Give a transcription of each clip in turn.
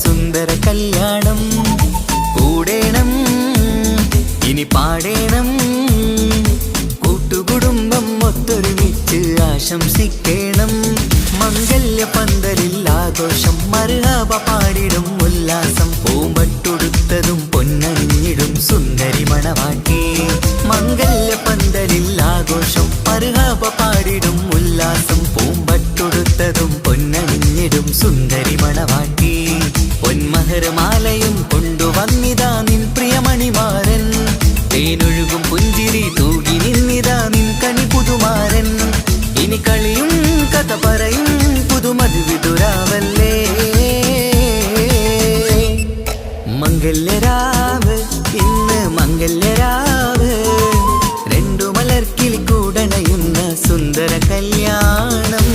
സുന്ദര കല്യാണം കൂടേണം ഇനി പാടേണം കൂട്ടുകുടുംബം ഒത്തൊരുമിച്ച് ആശംസിക്കണം മംഗല്യ പന്തലിൽ ആഘോഷം മർഹബ പാടിടും ഉല്ലാസം പൂമ്പട്ടൊടുത്തതും പൊന്നണിഞ്ഞിടും സുന്ദരി മണവാട്ടി മംഗല്യ പന്തലിൽ ആഘോഷം മർഹബ പാടിടും ഉല്ലാസം പൂമ്പട്ടൊടുത്തതും പൊന്നണിഞ്ഞിടും സുന്ദരി മണവാട്ടി പൊന്മഹരമാലയും കൊണ്ടുവന്നിതാ നിൻ പ്രിയമണിമാരൻ തേനൊഴുകും പുഞ്ചിരി തൂകി നിന്നിതാ നിൻ കണി പുതുമാരൻ ഇനി കളിയും കഥ പറയും പുതുമധുവിതുരാവല്ലേ മംഗല്യരാവ് ഇന്ന് മംഗല്യരാവ് രണ്ടു മലർക്കിളി കൂടണയുന്ന സുന്ദര കല്യാണം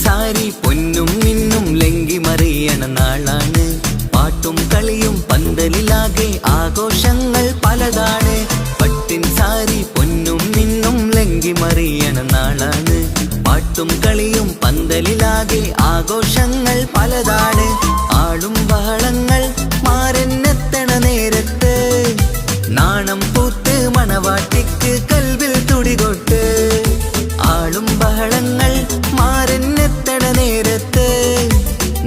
സാരി പൊന്നും മിന്നും ലങ്കി മറിയണ നാളാണ് പാട്ടും കളിയും പന്തലിലാകെ ആഘോഷങ്ങൾ പലതാണ് പട്ടിൻ സാരി പൊന്നും മിന്നും ലങ്കി മറിയണ നാളാണ് പാട്ടും കളിയും പന്തലിലാകെ ആഘോഷങ്ങൾ പലതാണ് ആളും ബഹളങ്ങൾ മാറന്നെത്തണ നേരത്ത് നാണം പൂത്ത് മണവാട്ടിക്ക് കൽവിൽ തുടികൊട്ട് ആളും ബഹളങ്ങൾ മാറന്നെത്തണ നേരത്ത്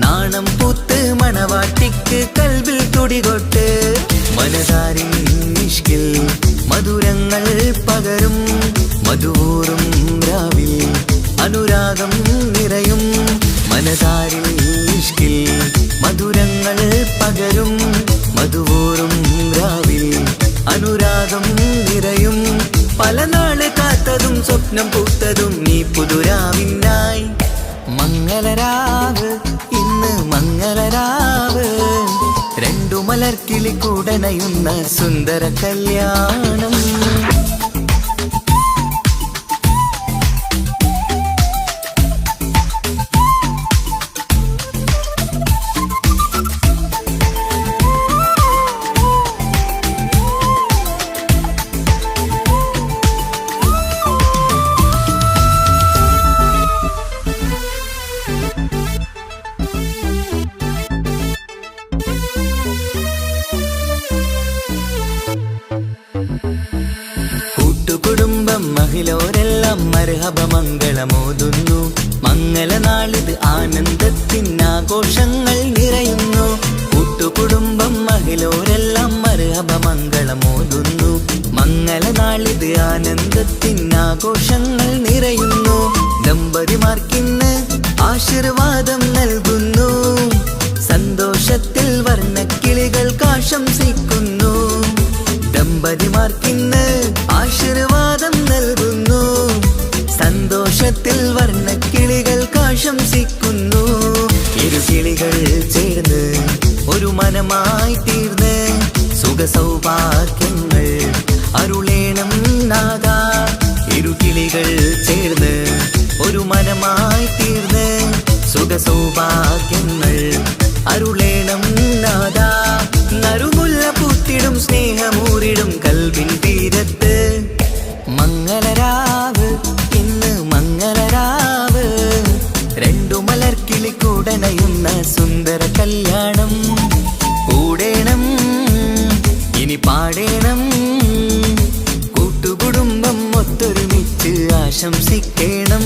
നാണം പൂത്ത് മണവാട്ടിക്ക് കൽവിൽ തുടികൊട്ട് മനതാരിൻ ഇഷ്കിൽ മധുരങ്ങൾ പകരും മധുവൂറും രാവിൽ അനുരാഗം നിറയും മനതാരിൻ ഇഷ്കിൽ മധുരങ്ങൾ പകരും മധുവൂറും രാവിൽ അനുരാഗം നിറയും പല നാള് കാത്തതും സ്വപ്നം പൂത്തതും നീ പുതുരാവിനായി മംഗളരാവ് ഇന്ന് മംഗളരാവ് രണ്ടു മലർക്കിളി കൂടണയുന്ന സുന്ദര കല്യാണം കൂട്ടുകുടുംബം മഹിളോരെല്ലാം മർഹബ മംഗളമോതുന്നു മംഗളനാളിത് ആനന്ദത്തിനാഘോഷങ്ങൾ നിറയുന്നു കൂട്ടുകുടുംബം മഹിളോരെല്ലാം മർഹബ മംഗളമോതുന്നു മംഗളനാളിത് ആനന്ദത്തിനാഘോഷങ്ങൾ നിറയുന്നു ദമ്പതിമാർക്കിന്ന് ആശീർവാദം നൽകുന്നു സന്തോഷത്തിൽ വർണ്ണക്കിളികൾ ആശംസിക്കുന്നു ദമ്പതിമാർക്കിന്ന് ആശീർവാദം നൽകുന്നു സന്തോഷത്തിൽ വർണ്ണക്കിളികൾ ആശംസിക്കുന്നു ഇരുകിളികൾ ചേർന്ന് ഒരു മനമായി തീർന്ന് സുഖസൗഭാഗ്യങ്ങൾ അരുളേണം നാഥ ഇരുകിളികൾ ചേർന്ന് ഒരു മനമായി തീർന്ന് സുഖസൗഭാഗ്യങ്ങൾ അരുളേണം നാഥ നറുമുല്ല പൂത്തിടും സ്നേഹമൂരിടും കൽവിൻ തീരത്ത് മംഗളരാവ് ഇന്ന് മംഗളരാവ് രണ്ടു മലർക്കിളി കൂടണയുന്ന സുന്ദര കല്യാണം പാടേണം കൂട്ടുകുടുംബം ഒത്തൊരുമിച്ച് ആശംസിക്കണം.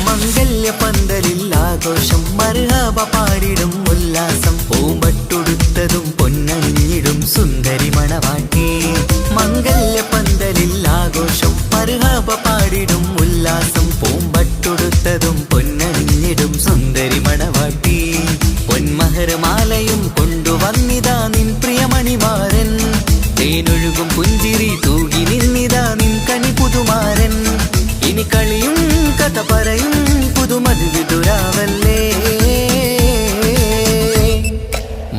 മംഗല്യ പന്തലിൽ ആഘോഷം മർഹബ പാടിടും ഉല്ലാസം. പൂമ്പട്ടുടുത്തതും പൊന്നണിഞ്ഞിടും സുന്ദരി മണവാട്ടി. മംഗല്യ പന്തലിൽ ആഘോഷം മർഹബ പാടിടും ഉല്ലാസം. പൂമ്പട്ടുടുത്തതും പൊന്നണിഞ്ഞിടും സുന്ദരി മണവാട്ടി. പൊന്മഹർമാലയും കൊണ്ടുവന്നിതാ നിൻ പ്രിയമണിമാരൻ. തേനൊഴുകും പുഞ്ചിരി തൂകി നിന്നിതാ നിൻ കനി പുതുമാരൻ. ഇനി കളിയും കഥ പറയും പുതുമധുവിതുരാവല്ലേ.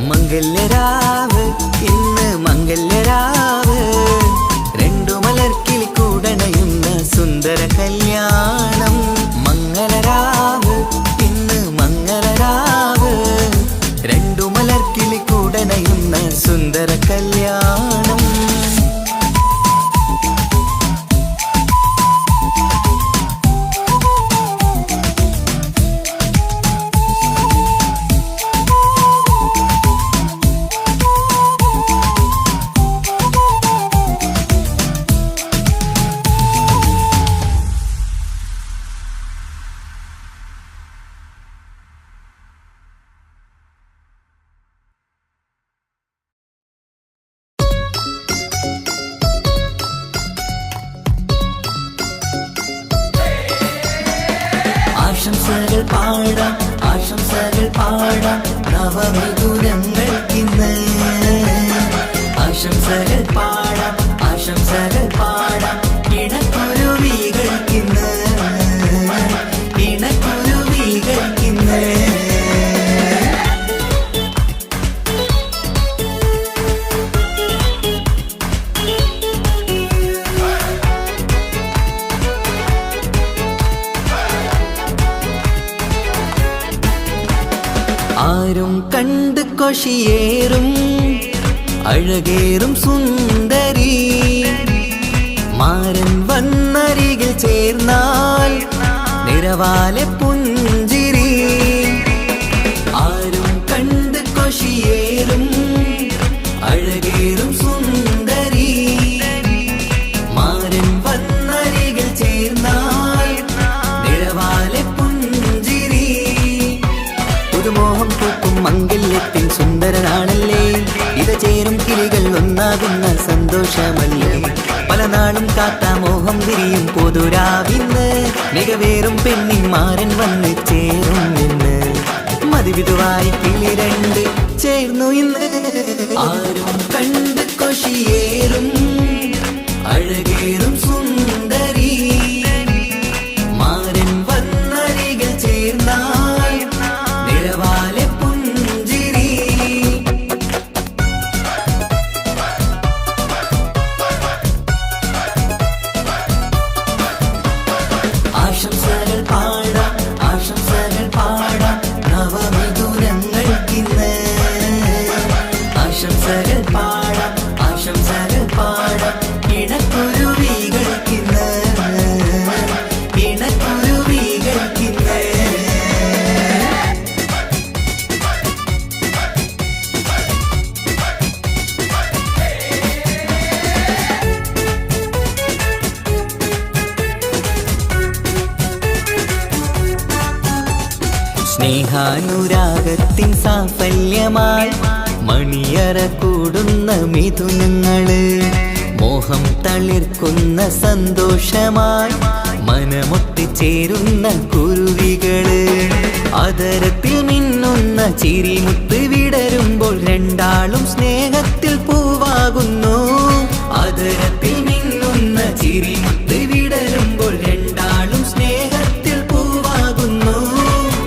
മംഗല്യരാവ് ഇന്ന് മംഗല്യരാവ്. രണ്ടു മലർക്കിളി കൂടണയുന്ന സുന്ദര കല്യാണം. മംഗളരാവ് ഇന്ന് മംഗളരാവ്. രണ്ടു മലർക്കിളി കൂടണയുന്ന സുന്ദര കല്യാണം. ആശംസകൾ പാടാം ആശംസകൾ പാടാം നവമിഥുനങ്ങൾക്കിന്ന്. ആശംസകൾ പാടാം ആശംസകൾ പാടാം ഇണക്കുരുവികൾക്കിന്ന്. ഇണക്കുരുവികൾക്കിന്ന്. ആരും കണ്ട് കൊഷിയേറും അഴകേറും സുന്ദരി. മാരൻ വന്നരികിൽ ചേർന്നാൽ നിറവാലെ പുഞ്ചിരി. ആരും കണ്ട് കൊഷിയേറും അഴകേറും സുന്ദരി. മാരൻ വന്നരികിൽ ചേർന്നാൽ നിറവാലെ പുഞ്ചിരി. പുതുമോഹം പൂക്കും മംഗല്യത്തിൻ സുന്ദരനാണല്ലേ. ഇത് ചേരും കിളികൾ ഒന്നാകുന്ന സന്തോഷമല്ലേ. പല നാളും കാത്ത മോഹം വിരിയും പൊതുരാവിന്ന്. മികവേറും പെണ്ണിന്മാരൻ വന്ന് ചേരും ഇന്ന്. മതിവിധുവായി കിളി രണ്ട് ചേർന്നു ഇന്ന്. ആരും കണ്ട് കൊഷിയേറും അഴകേറും സുന്ദരി. മാരൻ വന്നരികിൽ ചേർന്നാൽ നിറവാലെ പുഞ്ചിരി. ആശംസകൾ പാടാം ആശംസകൾ പാടാം നവമിഥുനങ്ങൾക്കിന്ന്. ആശംസകൾ പാടാം ആശംസകൾ പാടാം ഇണക്കുരുവികൾക്കിന്ന്. ഇണക്കുരുവികൾക്കിന്ന്. സ്നേഹാനുരാഗത്തിൻ സാഫല്യമായി മണിയറ കൂടുന്ന മിഥുനങ്ങള്. മോഹം തളിർക്കുന്ന സന്തോഷമായി മനമൊട്ടിച്ചേരുന്ന കുരുവികള്. അതരത്തിൽ മിന്നുന്ന ചിരിമുത്ത് വിടരുമ്പോൾ രണ്ടാളും സ്നേഹത്തിൽ പൂവാകുന്നു. അതരത്തിൽ മിന്നുന്ന ചിരിമുത്ത് വിടരുമ്പോൾ രണ്ടാളും സ്നേഹത്തിൽ പൂവാകുന്നു.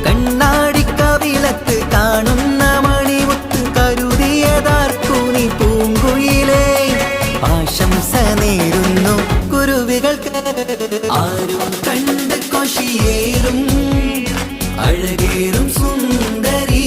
കണ്ണാടിക്കവിളത്ത് കാണുന്ന മണിമുത്ത് കരുതിയതാർക്കു നീ പൂങ്കുയിലേ. ആശംസ നേരുന്നു കുരുവികൾക്ക്. ആരും കണ്ട് കൊഷിയേറും അഴകേറും സുന്ദരി.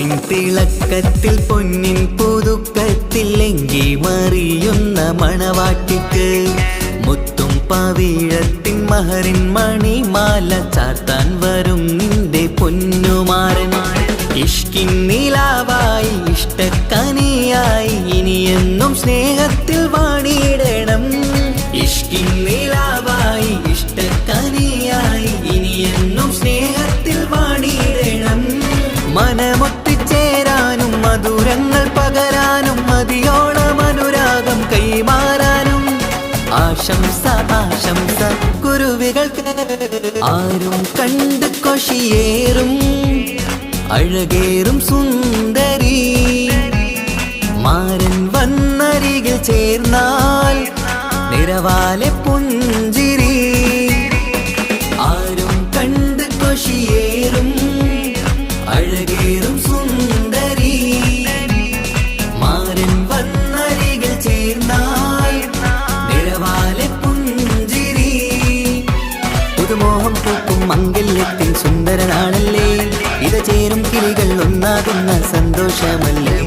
പൊന്നിൻ തിളക്കത്തിൽ പൊന്നിൻ പുതുക്കത്തിൽ എങ്കി മറിയുന്ന മണവാട്ടിക്ക് മുത്തും പവിഴത്തിൻ മഹറിൻ മണിമാല ചാർത്താൻ വരും നിന്റെ പൊന്നുമാരൻ. ഇഷ്കിൻ നിലാവായി ഇഷ്ടക്കനിയായി ഇനിയെന്നും സ്നേഹത്തിൽ വാണിയിടണം. ഇഷ്കിൻ നിലാവായി ഇഷ്ടക്കനിയായി ഇനിയെന്നും സ്നേഹത്തിൽ വാണിയിടണം. മനമൊത്തിച്ചേരാനും മധുരങ്ങൾ പകരാനും മതിയോളം അനുരാഗം കൈമാറാനും ആശംസ ആശംസ കുരുവികൾക്ക്. ആരും കണ്ട് കൊഷിയേറും അഴകേറും സുന്ദരി മാരൻ വന്നരികിൽ ചേർന്നാൽ നിറവാലെ പുഞ്ചിരി. ആരും കണ്ട് കൊഷിയേറും അഴകേറും സുന്ദരി മാരൻ വന്നരികിൽ ചേർന്നാൽ നിറവാലെ പുഞ്ചിരി. പുതുമോഹം പൂക്കും മംഗല്യത്തിൻ സുന്ദരനാണല്ലേ, ഇത് ചേരും കിളികൾ ഒന്നാകുന്ന സന്തോഷമല്ലേ.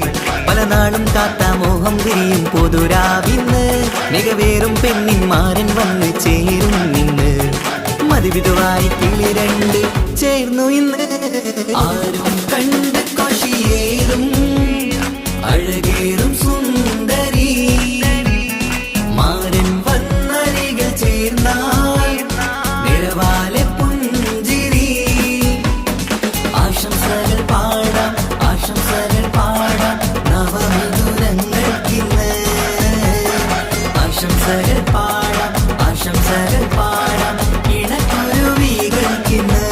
പല നാളും കാത്ത മോഹം തിരിയും പൊതുരാവിന്ന് മികവേറും പെണ്ണിൻ മാരൻ വന്ന് ചേരും നിന്ന്. മതിവിധുവായി കിളി രണ്ട് ചേർന്നു ഇന്ന്. ആരും കണ്ട് കൊഷിയേറും അഴകേറും സുന്ദരി മാരൻ വന്നരികിൽ ചേർന്നാൽ നിറവാലെ പുഞ്ചിരി. ആശംസകൾ പാടാം ആശംസകൾ പാടാം നവമധുരങ്ങൾക്കിന്ന്. ആശംസകൾ പാടാം ആശംസകൾ പാടാം ഇണക്കുരുവികൾക്കിന്ന്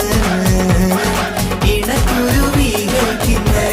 ഇണക്കുരുവികൾക്കിന്ന്.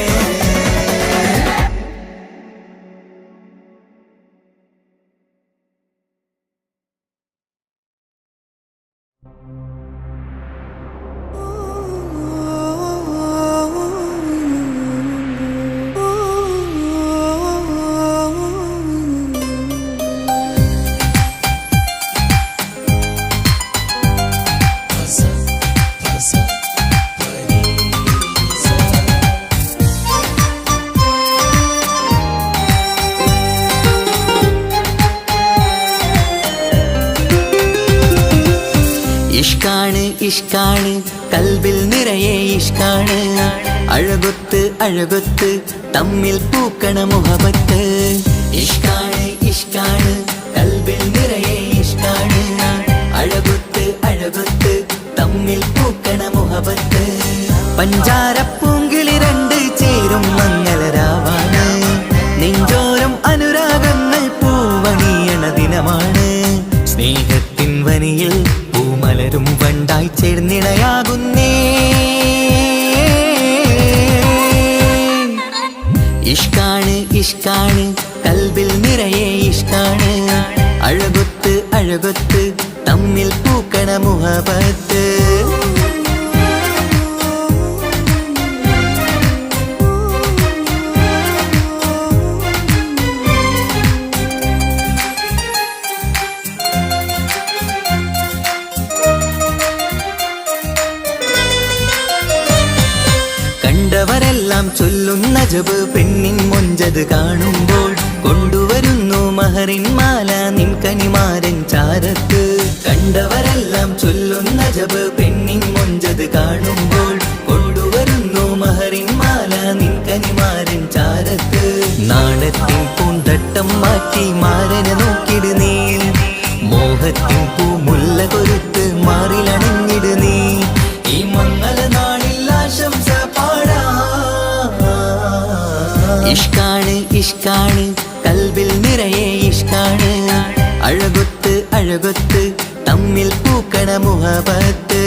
ഇഷ്കാണ് ഇഷ്കാണ് കൽബിൽ നിറയെ ഇഷ്കാണ്. അഴകൊത്ത് അഴകൊത്ത് തമ്മിൽ പൂക്കണ മുഹബത്ത്. ഇഷ്കാണ് ഇഷ്കാണ് കൽബിൽ നിറയെ ഇഷ്കാണ്. അഴകൊത്ത് അഴകൊത്ത് തമ്മിൽ പൂക്കണ മുഹബത്ത്. പഞ്ചാരപ്പൂങ്കിളി രണ്ട് ചേരും മംഗളരാവാണ്. നെഞ്ചോരം അനുരാഗങ്ങൾ പൂവണിയണ ദിനമാണ്. സ്നേഹത്തിൻ വനിയിൽ പൂമലരും വണ്ടായി ചേർന്നിണയാകുന്നേ. ഇഷ്കാണ് ഇഷ്കാണ് കൽബിൽ നിറയെ ഇഷ്കാണ്. അഴകൊത്ത് അഴകൊത്ത് തമ്മിൽ പൂക്കണ മുഹബത്ത്. കണ്ടവരെല്ലാം ചൊല്ലുന്ന ജബ് പെണ്ണിൻ മൊഞ്ചത് കാണുമ്പോൾ. കൊണ്ടുവരുന്നു മഹറിൻ മാല നിൻ കനിമാരൻ ചാരത്ത്. കണ്ടവരെല്ലാം ചൊല്ലുന്ന ജബ് പെണ്ണിൻ മൊഞ്ചത് കാണുമ്പോൾ. കൊണ്ടുവരുന്നു മഹറിൻ മാല നിൻ കനിമാരൻ ചാരത്ത്. നാണത്തിൻ പൂന്തട്ടം മാറ്റി മാരനെ നോക്കിട് നീ. മോഹത്തിൻ പൂമുല്ല കൊരുത്ത് മാറിലണിഞ്ഞിട് നീ. ഈ മംഗള നാളിൽ ആശംസ പാടാ. ഇഷ്കാണ് ഇഷ്കാണ് കൽബിൽ നിറയെ ഇഷ്കാണ്. അഴകൊത്ത് അഴകൊത്ത് തമ്മിൽ പൂക്കണ മുഹബത്ത്.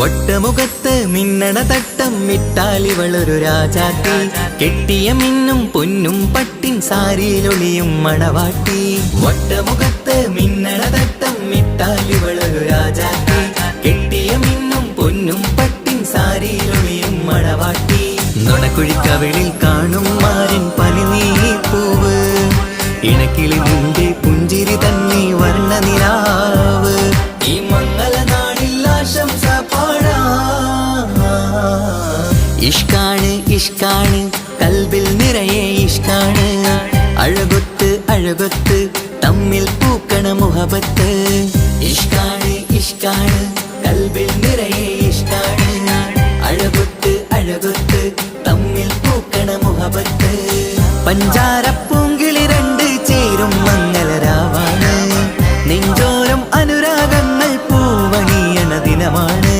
വട്ടമുഖത്ത് മിന്നണ തട്ടം മിട്ടാലിവളൊരു രാജാത്തി. കെട്ടിയ മിന്നും പൊന്നും പട്ടിൻ സാരിയിലൊളിയും മണവാട്ടി. വട്ടമുഖത്ത് മിന്നണ തട്ടം മിട്ടാലിവളൊരു രാജാത്തി. കെട്ടിയ മിന്നും പൊന്നും പട്ടിൻ സാരി കുഴിക്കവിളിൽ കാണും മാരൻ പനിനീർപ്പൂവ് ഇണക്കിളി നിന്റെ പുഞ്ചിരി തന്നെ വർണ്ണ നിലാവ് ഈ മംഗള നാടിൽ ആശംസ പാടാം ഇഷ്കാണ് ഇഷ്കാണ് കൽബിൽ നിറയെ ഇഷ്കാണ് അഴകൊത്ത് അഴകൊത്ത് തമ്മിൽ പൂക്കണ മുഹബത്ത് ഇഷ്കാണ് ഇഷ്കാണ് കൽബിൽ നിറയെ ഇഷ്കാണ് അഴകൊത്ത് അഴകൊത്ത് തമ്മിൽ പൂക്കണ മുഹബത്ത് പഞ്ചാരപ്പൂങ്കിളി രണ്ട് ചേരും മംഗളരാവാണ് നെഞ്ചോരം അനുരാഗങ്ങൾ പൂവണിയണ ദിനമാണ്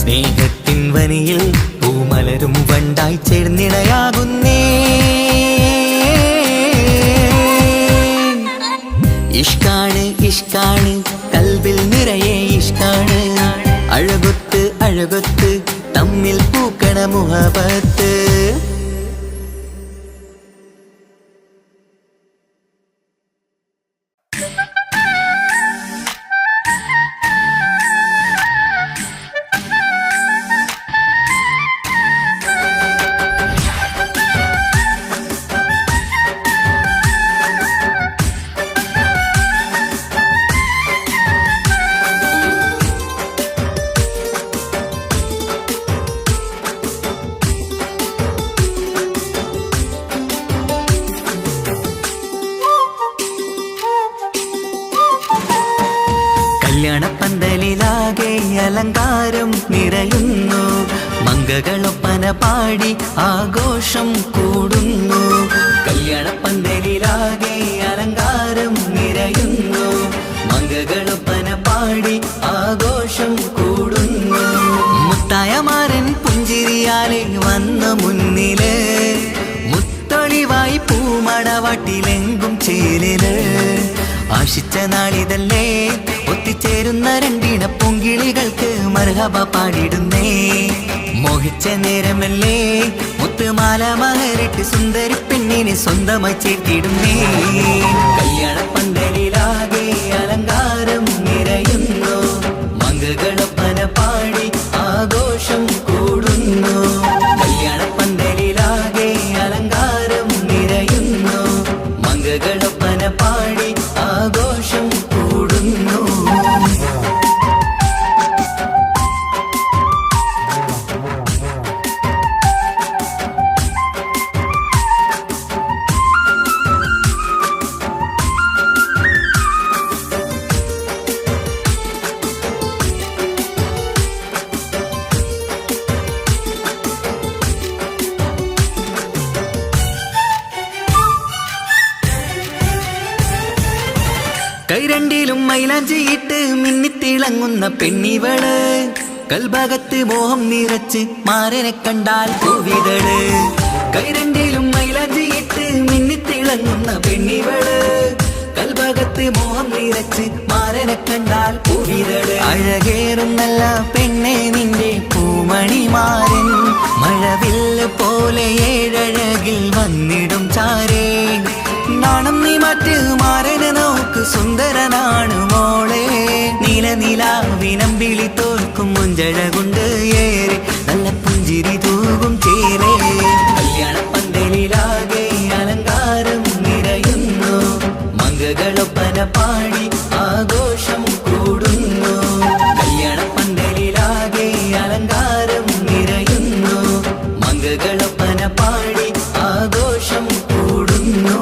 സ്നേഹത്തിൻ വനിയിൽ പൂമലരും വണ്ടായി ചേർന്നിണയാകുന്നേ ഇഷ്കാണ് ഇഷ്കാണ് കൽബിൽ നിറയെ ഇഷ്കാണ് അഴകൊത്ത് അഴകൊത്ത് തമ്മിൽ പൂക്കണ മുഹബത്ത് കല്യാണപ്പന്തലിലാകെ അലങ്കാരം നിറയുന്നു മംഗളൊപ്പന പാടി ആഘോഷം കൂടുന്നു കല്യാണപ്പന്തലിലാകെ അലങ്കാരം നിറയുന്നു മംഗളൊപ്പന പാടി ആഘോഷം കൂടുന്നു മുത്തായ മാരൻ പുഞ്ചിരിയാലെ വന്ന മുന്നില് മുത്തൊളിവായി പൂമടവാട്ടിലെങ്കും ചേലില് ആശിച്ച നാളിതല്ലേ ഒത്തിച്ചേരുന്ന രണ്ടിണ പൊങ്കിളികൾക്ക് മർഹബ പാടിടുന്നേ മോഹിച്ച നേരമല്ലേ മുത്തുമാല മഹരിട്ട് സുന്ദരി പെണ്ണിനെ സ്വന്തമായി ചേർത്തിടുന്നേ കല്യാണപ്പന്തലിലാകെ അലങ്കാരം നിറയുന്നു മംഗളൊപ്പന പാടി ആഘോഷം കൂടുന്നു കല്യാണപ്പന്തലിലാകെ അലങ്കാരം നിറയുന്നു മംഗളൊപ്പന പാടി ആഘോഷം കൂടുന്നു കൈരണ്ടിലും മൈലാഞ്ചിയിട്ട് മിന്നിത്തിളങ്ങുന്ന പെണ്ണിവള് കൽഭാഗത്ത് മോഹം നിറച്ച് മാരനെ കണ്ടാൽ പൂവിതള് കൈരണ്ടിലും മൈലാഞ്ചിയിട്ട് മിന്നിത്തിളങ്ങുന്ന പെണ്ണിവള് കൽഭാഗത്ത് മോഹം നിറച്ച് മാരനെ കണ്ടാൽ പൂവിതള് അഴകേറും നല്ല പെണ്ണെ നിന്റെ പൂമണിമാരൻ മഴവില്ല് പോലെ ഏഴഴകിൽ വന്നിടും ചാരേ നാണം നീ മറ്റ് മാരനെ നോക്ക് സുന്ദരനാണ് മോളെ നീലനിലാവിനം വിളി തോൽക്കും മുഞ്ചഴകൊണ്ട് ഏറെ നല്ല പുഞ്ചിരി തൂകും ചേരേ കല്യാണപ്പന്തലിലാകെ അലങ്കാരം നിറയുന്നു മംഗളൊപ്പന പാടി ആഘോഷം കൂടുന്നു കല്യാണപ്പന്തലിലാകെ അലങ്കാരം നിറയുന്നു മംഗളൊപ്പന പാടി ആഘോഷം കൂടുന്നു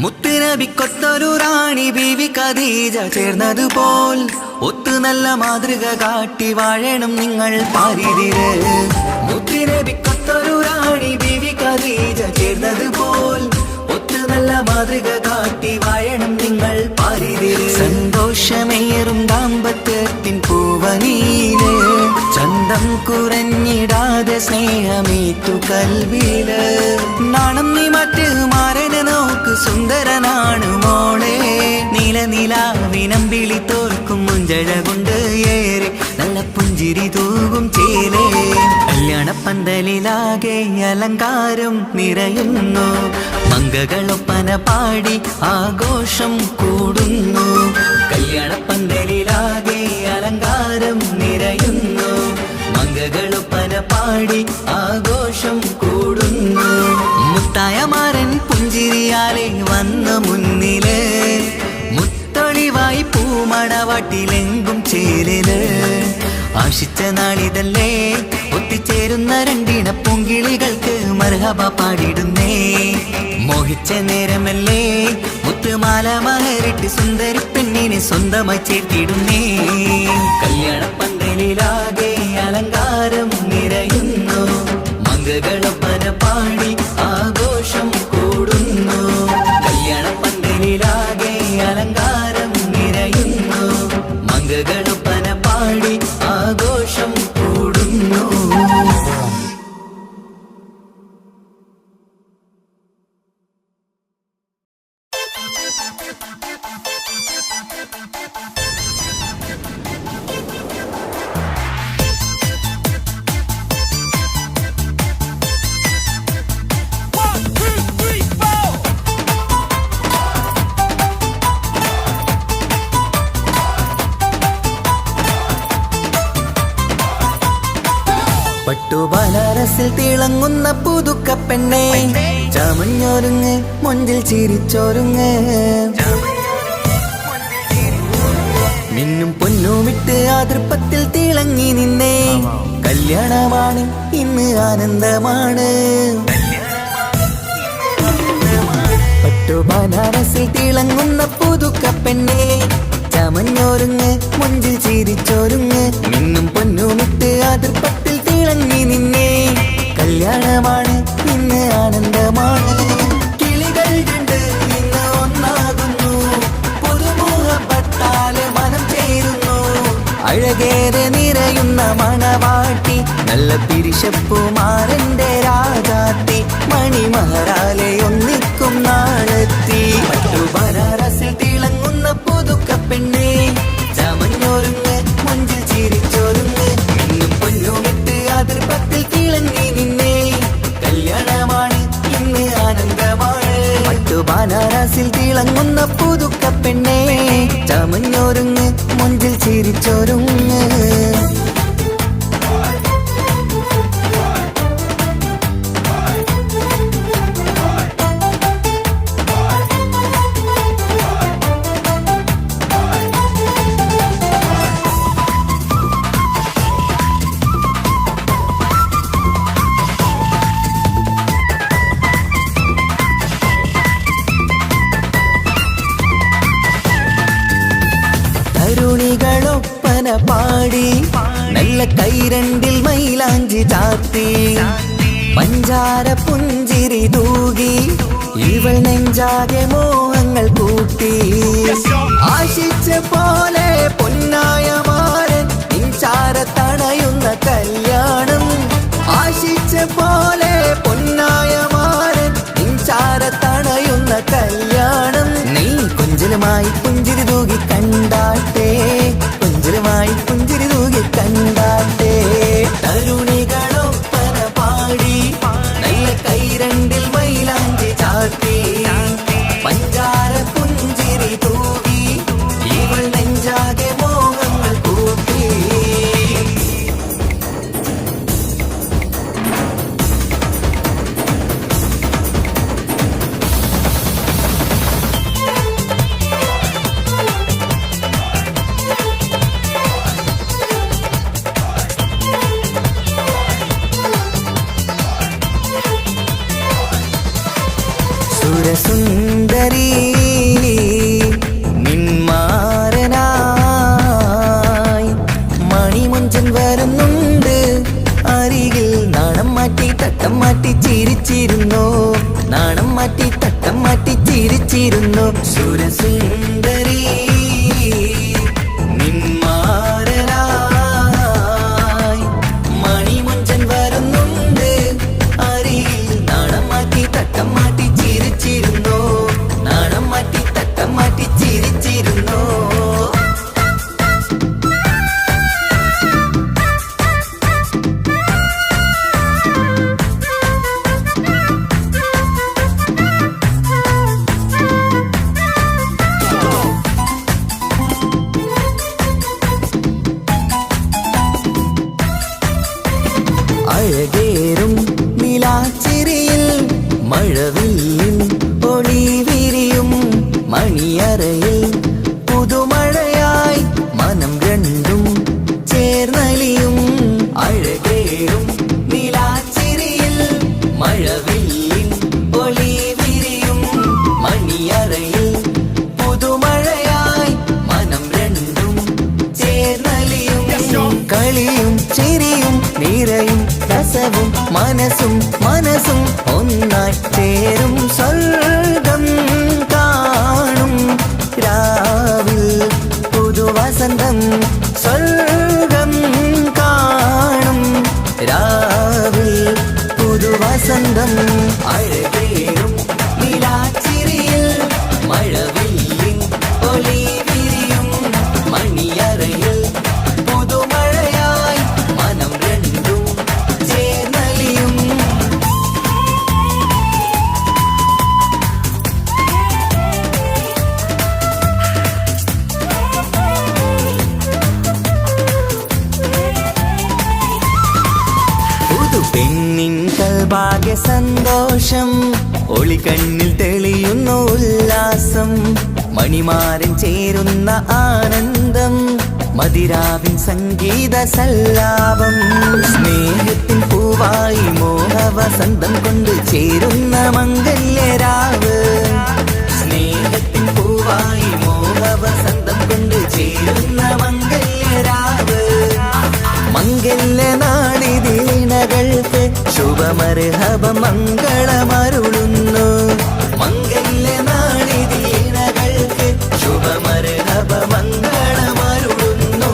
മുത്തുനബിക്കൊത്തൊരു റാണി ബീവി ഖദീജ ചേർന്നതുപോൽ ഒത്തു നല്ല മാതൃക കാട്ടി വാഴണം നിങ്ങൾ പാരിതിര് മുത്തുനബിക്കൊത്തൊരു റാണി ബീവി ഖദീജ ചേർന്നതുപോൽ ഒത്തു നല്ല മാതൃക കാട്ടി വാഴണം നിങ്ങൾ പാരിതിരെ. സന്തോഷമേറും ദാമ്പത്യത്തിൻ പൂവനീല് ചന്തം കുറഞ്ഞിടാതെ സ്നേഹമേറ്റു കൽവില്. നാണം നീ മറ്റ് മാരനെ നോക്ക് സുന്ദരനാണ് മോളെ. നിലനിലാവിനമ്പിളി തോൽക്കും മുഞ്ചഴ കൊണ്ട് ഏറെ നല്ല പുഞ്ചിരി തൂകും ചേലേ. കല്യാണപ്പന്തലിലാകെ അലങ്കാരം നിറയുന്നു. മംഗകളൊപ്പന പാടി ആഘോഷം കൂടുന്നു. കല്യാണപ്പന്തലിലാകെ അലങ്കാരം നിറയുന്നു. മംഗകളൊപ്പന പാടി ആഘോഷം കൂടുന്നു. മുത്തായ മാരൻ പുഞ്ചിരിയാലെ വന്ന മുന്നില് മുത്തൊളിവായി പൂമണവാട്ടിലെങ്കും ചേരല്. ആശിച്ച നാളിതല്ലേ ഒത്തിച്ചേരുന്ന രണ്ടിണ പൂങ്കിളികൾക്ക് മർഹബ പാടിടുന്നേ. മോഹിച്ച നേരമല്ലേ മുത്തുമാല മഹരിട്ട് സുന്ദരി പെണ്ണിനെ സ്വന്തമായി ചേർത്തിടുന്നേ. കല്യാണപ്പന്തലിലാകെ അലങ്കാരം നിറയുന്നു. മംഗകളൊപ്പന പാടി ആഘോഷം കൂടുന്നു. കല്യാണപ്പന്തലിലാകെ അലങ്കാരം നിറയുന്നു. മംഗകളൊപ്പന പാടി ആഘോഷം കൂടുന്നു. പട്ടുബനാറസിൽ തിളങ്ങുന്ന പുതുക്ക പെണ്ണെ ചമഞ്ഞൊരുങ്ങ് മുഞ്ചിൽ ചിരിച്ചൊരുങ്ങ്. മിന്നും പൊന്നുമിട്ട് ആതൃപ്പത്തിൽ തിളങ്ങി നിന്നേ. കല്യാണമാണ് ഇന്ന് ആനന്ദമാണ്. പട്ടുബനാറസിൽ തിളങ്ങുന്ന പുതുക്ക പെണ്ണെ ചമഞ്ഞൊരുങ്ങ് മുഞ്ചിൽ ചിരിച്ചൊരുങ്ങ്. മിന്നും പൊന്നുമിട്ട് ആതൃപ്പത്തിൽ തിളങ്ങി നിന്നേ. കല്യാണമാണ് ഇന്ന് ആനന്ദമാണ്. കിളികൾ കണ്ട് ഇന്ന് ഒന്നാകുന്നു. പുതുമുഖപ്പെട്ടാല് മനം ചേരുന്നു. അഴകേറെ നിറയുന്ന മണവാട്ടി നല്ല പിരിശപ്പുമാരന്റെ രാജാത്തി. മണിമഹറാലെ ഒന്നിക്കും നാളെത്തി. പട്ടുബനാറസിൽ തിളങ്ങുന്ന പുതുക്ക പെണ്ണെ ചമഞ്ഞൊരുങ്ങ് മുഞ്ചിൽ ചിരിച്ചൊരുങ്ങ്. ഇന്നും പൊന്നുമിട്ട് അതിർപ്പത്തിൽ തിളങ്ങി നിന്നേ. കല്യാണമാണ് ഇന്ന് ആനന്ദമാണ്. പട്ടുബനാറസിൽ തിളങ്ങുന്ന പുതുക്ക പെണ്ണെ ചമഞ്ഞൊരുങ്ങ് മുഞ്ചിൽ ചിരിച്ചൊരുങ്ങ്. തരുണികളൊപ്പന പാടി നല്ല കൈരണ്ടിൽ മൈലാഞ്ചി ചാർത്തി. പഞ്ചാര പുഞ്ചിരി തൂകി ഇവൾ നെഞ്ചാകെ മോഹങ്ങൾ കൂട്ടി. ആശിച്ച പോലെ പൊന്നായ മാരൻ നിൻചാര തണയുന്ന കല്യാണം. ആശിച്ച പോലെ പൊന്നായ മാരൻ നിൻചാര തണയുന്ന കല്യാണം. നീ കൊഞ്ചലുമായി പുഞ്ചിരി തൂകി കണ്ടാട്ടെ. കൊഞ്ചലുമായി പുഞ്ചിരി തൂകി കണ്ടാട്ടെ. തരുണികളൊപ്പന പാടി നല്ല കൈരണ്ടിൽ മൈലാഞ്ചി ചാർത്തി. പഞ്ചാര പുഞ്ചിരി തൂകി ഇവൾ നെഞ്ചാകെ മോഹങ്ങൾ കൂട്ടി. സുരസുന്ദരി നിന്മാരനായി മണിമുഞ്ചൻ വരുന്നുണ്ട് അരികിൽ. നാണം മാറ്റി തട്ടം മാറ്റി ചിരിച്ചിരുന്നു. നാണം മാറ്റി തട്ടം മാറ്റി സുരസുന്ദരി നിന്മാരനായി മണിമുഞ്ചൻ വരുന്നുണ്ട് അരിയിൽ. നാണം മാറ്റി തട്ടം മാറ്റി ചിരിച്ചിരുന്നോ, നാണം മാറ്റി തട്ടം മാറ്റി ചിരിച്ചിരുന്നോ. അഴകേറും നിലാച്ചിരിയിൽ മഴവില്ലിൻ ഒളി വിരിയും. മണിയറയിൽ പുതുമഴയായി മനം രണ്ടും ചേർന്നലിയും. അഴകേറും നിലാച്ചിരിയിൽ മഴവില്ലിൻ ഒളി വിരിയും. മണിയറയിൽ പുതുമഴയായി മനം രണ്ടും ചേർന്നലിയും. കളിയും ചിരിയും നിറയും രസവും മനസ്സും മനസ്സും ഒന്നായി ചേരും. സ്വർഗം കാണും രാവിൽ പുതുവസന്തം. സ്വർഗം കാണും രാവിൽ പുതുവസന്തം. അഴകേറും നിലാച്ചിരിയിൽ മഴവില്ലിൻ ഒളി വിരിയും. മണിയറയിൽ പുതുമഴയായി മനം രണ്ടും ചേർന്നലിയും. പുതു പെണ്ണിൻ കൽഭാഗ്യ സന്തോഷം, ഒളിക്കണ്ണിൽ തെളിയുന്നു ഉല്ലാസം. മണിമാരൻ ചേരുന്ന ആനന്ദം, മതിരാവിൻ സംഗീത സല്ലാപം. സ്നേഹത്തിൻ പൂവായി മോഹവസന്തം കൊണ്ട് ചേരുന്ന മംഗല്യരാവ്. സ്നേഹത്തിൻ പൂവായി മോഹവസന്തം കൊണ്ട് ചേരുന്ന മംഗല്യരാവ്. മംഗല്യനാളിതീണകൾക്ക് ശുഭമർഹബ മംഗളമരുളുന്നു. മംഗല്യനാളിതീണകൾക്ക് ശുഭമർഹബ മംഗളമരുളുന്നു.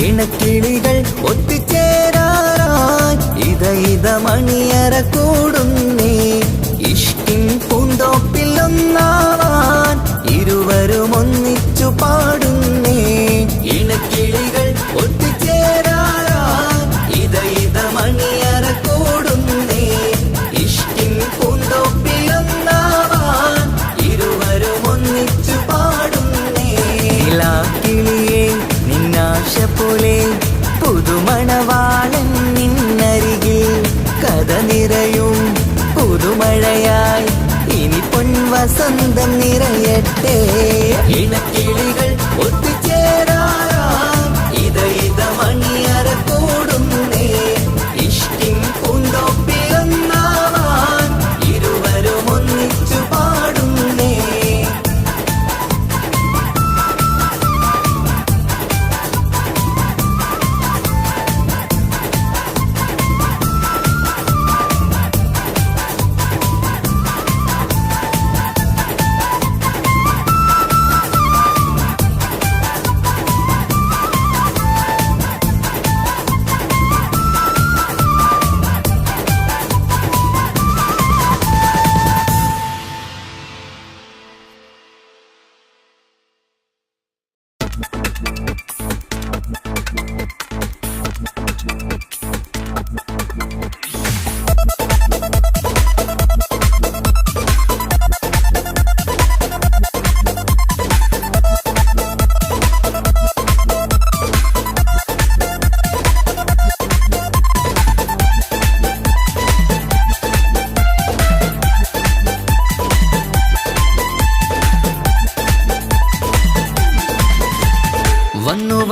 ഇണക്കിളികൾ ഒത്തുചേരാറായി ഇത മണിയറ കൂടുന്നേ. ഇഷ്കിൻ പൂന്തോപ്പിൽ ഒന്നാവാൻ ഇരുവരും ഒന്നിച്ചു പാടുന്നേ. ഇണക്കിളികൾ ഒത്തുചേരാറായി ഇത മണിയറ കൂടുന്നേ. ഇഷ്കിൻ പൂന്തോപ്പിൽ ഒന്നാവാൻ ഇരുവരും ഒന്നിച്ചു പാടുന്നേ. കിളിയേ നിന്നാശ പോലെ പുതുമണവാളൻ നിന്നരികിൽ കഥ നിറയും പുതുമഴയായി ഇനി പൊൻവസന്തം നിറയട്ടെ. ഇണക്കിളികൾ ഒത്തുചേരാറാം ഇത മണിയറ കൂടുന്നേ. ഇഷ്കിൻ പൂന്തോപ്പിൽ ഒന്നാവാൻ ഇരുവരും ഒന്നിച്ചു പാടുന്നേ.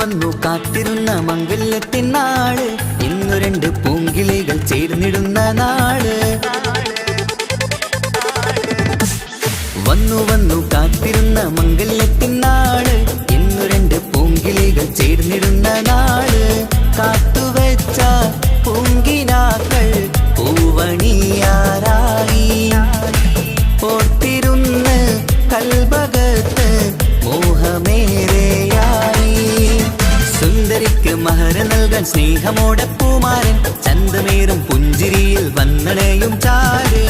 വന്നു കാത്തിരുന്ന മംഗല്യത്തിൻ നാള്, ഇന്നു രണ്ട് പൂങ്കിളികൾ ചേർന്നിടുന്ന നാള്. വന്നു വന്നു കാത്തിരുന്ന മംഗല്യത്തിൻ നാള്, ഇന്നു രണ്ട് പൂങ്കിളികൾ ചേർന്നിടുന്ന നാള്. കാത്തുവെച്ച പൂങ്കിനാക്കൾ പൂവണിയാറായി, ഓർത്തിരുന്ന് കൽബകത്ത് മോഹമേറെയായി. സുന്ദരിക്ക് മഹർ നൽകാൻ സ്നേഹമോടെ പൂമാരൻ, ചന്തമേറും പുഞ്ചിരിയിൽ വന്നണയും ചാര്.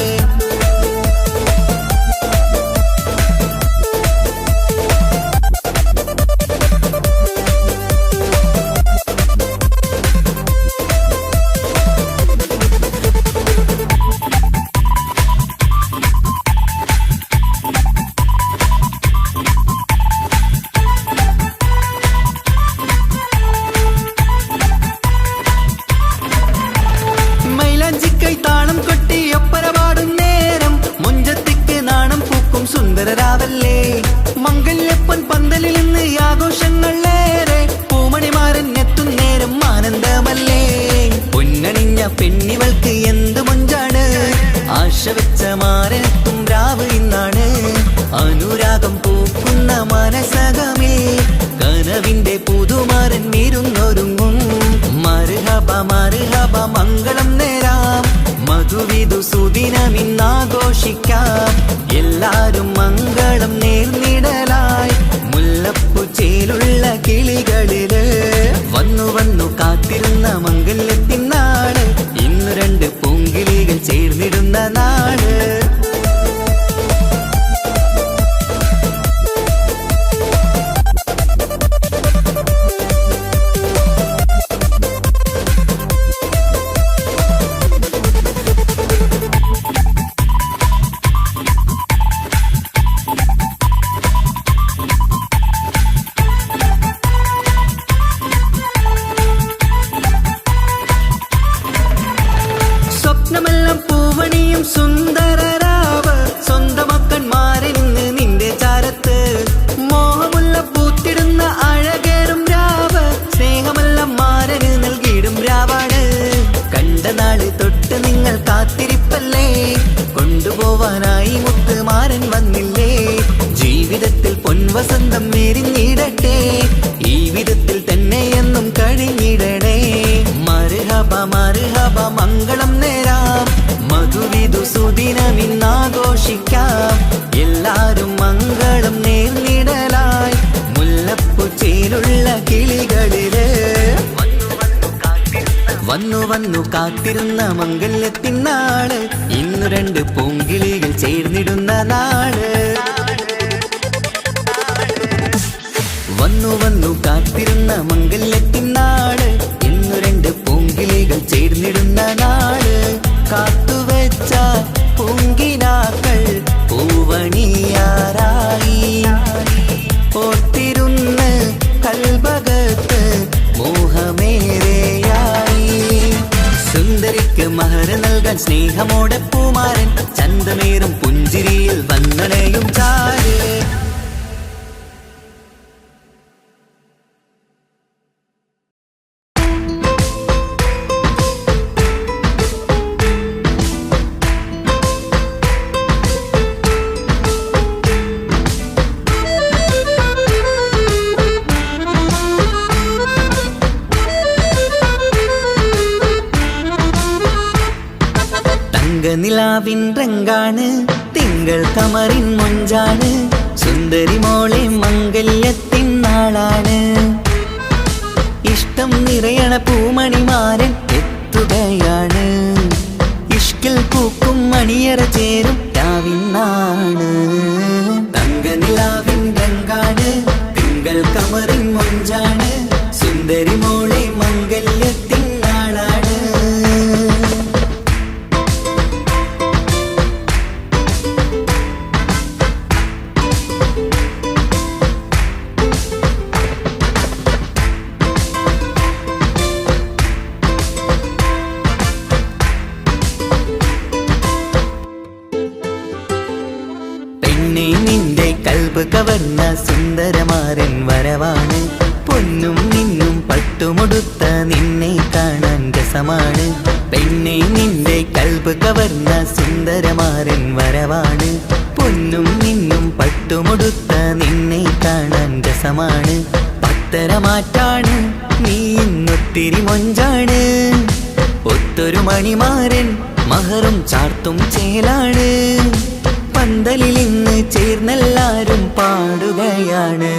താളം കൊട്ടി ഒപ്പരപാടും നേരം, മുഞ്ചത്തിക്ക് നാണം പൂക്കും സുന്ദരരാവല്ലേ. മംഗല്യപ്പൻ പന്തലിൽ നിന്ന് ആഘോഷങ്ങളേറെ, പൂമണിമാരൻ എത്തും നേരം ആനന്ദമല്ലേ. പൊന്നണിഞ്ഞ പെണ്ണിവൾക്ക് എന്ത് മൊഞ്ചാണ്, ആശ വെച്ച മാരനെത്തും രാവ് ഇന്നാണ്. അനുരാഗം പൂക്കുന്ന മനസകമേ, കനവിന്റെ പുതുമാരൻ ഇരുന്നൊരുങ്ങും. മർഹബ മർഹബ മംഗളം നേരാം, മധുവിധു സുദിനമിന്നാഘോഷിക്കാം. എല്ലാരും മംഗളം നേർന്നിടലായി, മുല്ലപ്പൂ ചേലുള്ള കിളികളില്. വന്നു വന്നു കാത്തിരുന്ന മംഗല്യത്തിൻ നാള്, ഇന്നു രണ്ട് പൂങ്കിളികൾ ചേർന്നിടുന്ന നാള്. സ്വപ്നമെല്ലാം പൂവണിയും സുന്ദരരാവ്, സ്വന്തമക്കന്മാരിൽ നിന്ന് നിന്റെ ചാരത്ത്. മോഹമുള്ള പൂത്തിടുന്ന അഴകേറും രാവ്, സ്നേഹമെല്ലാം മാരന് നൽകിയിടും രാവാണ്. കണ്ട നാള് തൊട്ട് നിങ്ങൾ കാത്തിരിപ്പല്ലേ, കൊണ്ടുപോവാനായി മുത്തുമാരൻ വന്നില്ലേ. ജീവിതത്തിൽ പൊൻവസന്തം എരിഞ്ഞിടട്ടെ, ഈ വിധത്തിൽ തന്നെ എന്നും കഴിഞ്ഞിടണേ. മർഹബ മർഹബ മംഗളം നേരാം, മധുവിധു സുദിനമിന്നാഘോഷിക്കാം. എല്ലാരും മംഗളം നേർന്നിടലായി, മുല്ലപ്പൂ ചേലുള്ള കിളികളില്. വന്നു വന്നു കാത്തിരുന്ന മംഗല്യത്തിൻ നാള്, ഇന്നു രണ്ട് പൂങ്കിളികൾ ചേർന്നിടുന്ന നാള്. വന്നു വന്നു കാത്തിരുന്ന മംഗല്യത്തിൻ നാള്, ഇന്നു രണ്ട് പൂങ്കിളികൾ ചേർന്നിടുന്ന നാള്. കാത്തുവെച്ച പൂങ്കിനാക്കൾ പൂവണിയാറായി, ഓർത്തിരുന്ന് കൽബകത്ത് മോഹമേറെയായി. സുന്ദരിക്ക് മഹർ നൽകാൻ സ്നേഹമോടെ പൂമാരൻ, ചന്തമേറും പുഞ്ചിരിയിൽ വന്നണയും ചാര്. നിലാവിൻ രംഗാണ്, തിങ്കൾ കമറിൻ മൊഞ്ചാണ്, സുന്ദരി മോളെ മംഗല്യത്തിൻ നാളാണ്. ഇഷ്ടം നിറയണ പൂമണിമാരൻ എത്തുകയാണ്, ഇഷ്കിൽ പൂക്കും മണിയറ ചേരും രാവിനാണ്. തങ്ക നിലാവിൻ രംഗാണ്, തിങ്കൾ കമറിൻ മൊഞ്ചാണ്, സുന്ദരി മോളെ മംഗല്യത്തിൻ നാളാണ്. നിന്റെ കൽബ് കവർന്ന സുന്ദരമാരൻ വരവാണ്, പൊന്നും നിന്നും പട്ടുമുടുത്ത നിന്നെ കാണാൻ രസമാണ്. പെണ്ണെ നിന്റെ കൽബ് കവർന്ന സുന്ദരമാരൻ വരവാണ്, പൊന്നും നിന്നും നിന്നെ കാണാൻ രസമാണ്, പത്തരമാറ്റാണ് നീ ഇന്നൊത്തിരി മൊഞ്ചാണ്. ഒത്തൊരു മണിമാരൻ മഹറും ചാർത്തും ചേലാണ്, പന്തലിൽ ഇന്ന് ചേർന്നെല്ലാരും പാടുകയാണ്.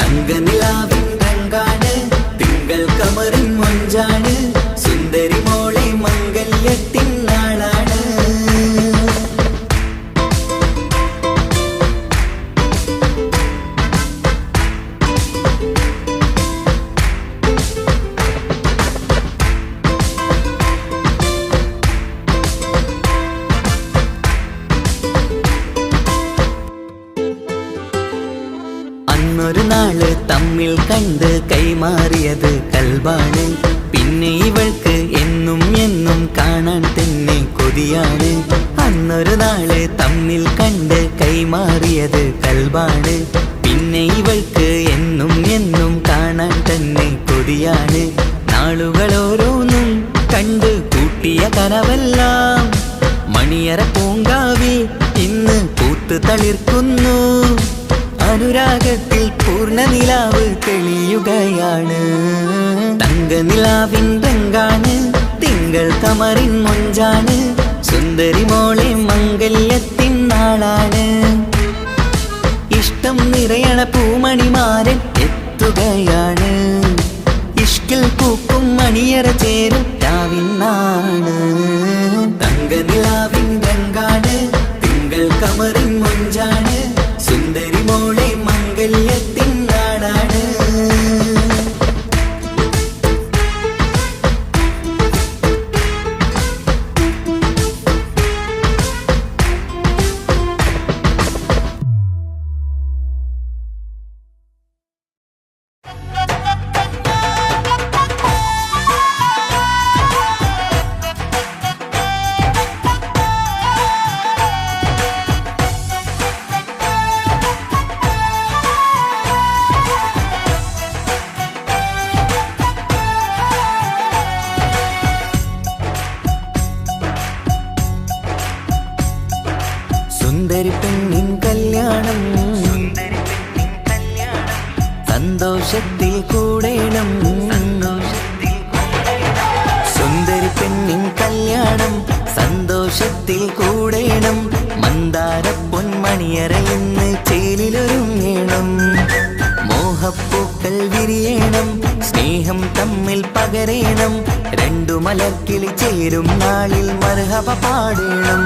തങ്കനിലാവിൻ രംഗാണ്, തിങ്കൾ കമറിൻ മൊഞ്ചാണ്, സുന്ദരി മോളെ മംഗല്യത്തിൻ നാളാണ്. അന്നൊരു നാള് തമ്മിൽ കണ്ട് കൈമാറിയത് കൽബാണ്, പിന്നെ ഇവൾക്ക് എന്നും എന്നും കാണാൻ തന്നെ കൊതിയാണ്. അന്നൊരു നാള് തമ്മിൽ കണ്ട് കൈമാറിയത് കൽബാണ്, പിന്നെ ഇവൾക്ക് എന്നും എന്നും കാണാൻ തന്നെ കൊതിയാണ്. നാളുകൾ ഓരോന്നും കണ്ട് കൂട്ടിയ കനവെല്ലാം മണിയറ പൂങ്കാവിൽ ഇന്ന് പൂത്ത് തളിർക്കുന്നു. അനുരാഗത്തിൽ പൂർണ്ണനിലാവ് തെളിയുകയാണ്. തങ്കനിലാവിൻ രംഗാണ്, തിങ്കൾ കമറിൻ മൊഞ്ചാണ്, സുന്ദരി മോളെ മംഗല്യത്തിൻ നാളാണ്. ഇഷ്ടം നിറയണ പൂമണിമാരൻ എത്തുകയാണ്, ഇഷ്കിൽ പൂക്കും മണിയറ ചേരും രാവിനാണ്. തങ്കനിലാവിൻ രംഗാണ്, തിങ്കൾ കമറിൻ മൊഞ്ചാണ്, സുന്ദരി മോളെ മംഗല്യത്തിൻ നാടാണ്. സുന്ദരി പെണ്ണിൻ കല്യാണം, സന്തോഷത്തിൽ കൂടേണം. സുന്ദരി പെണ്ണിൻ കല്യാണം സന്തോഷത്തിൽ കൂടേണം, മന്ദാര പൊന്മണിയറ ഇന്ന് ചേലിലൊരുങ്ങേണം. മോഹപ്പൂക്കൾ വിരിയണം, സ്നേഹം തമ്മിൽ പകരേണം, രണ്ടു മലർക്കിളി ചേരും നാളിൽ മർഹബ പാടേണം.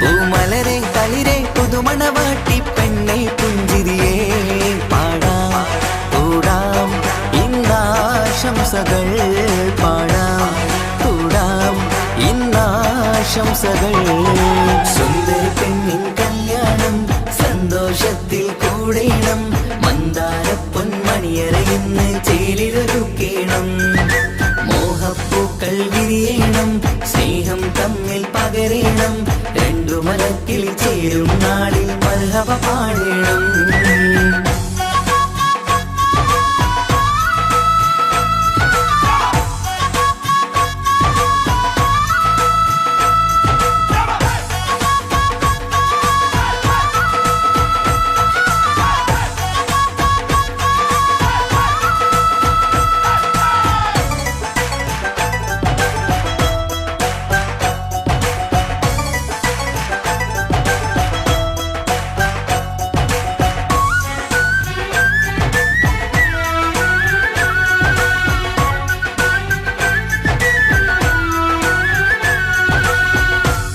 പൂമലരെ തളിരെ പുതുമണവാട്ടി പെണ്ണെ പുഞ്ചിരിയേ പാടാം കൂടാം, ഇന്നാശംസകൾ പാടാം കൂടാം, ഇന്നാശംസകൾ. സുന്ദരി പെണ്ണിൻ കല്യാണം സന്തോഷത്തിൽ കൂടേണം, മന്ദാര പൊന്മണിയറ ഇന്ന് ചേലിലൊരുക്കേണം. മോഹപ്പൂക്കൾ വിരിയണം, സ്നേഹം തമ്മിൽ പകരേണം, രണ്ടു മലക്കിളി ചേരും നാളിൽ മർഹബ പാടേണം.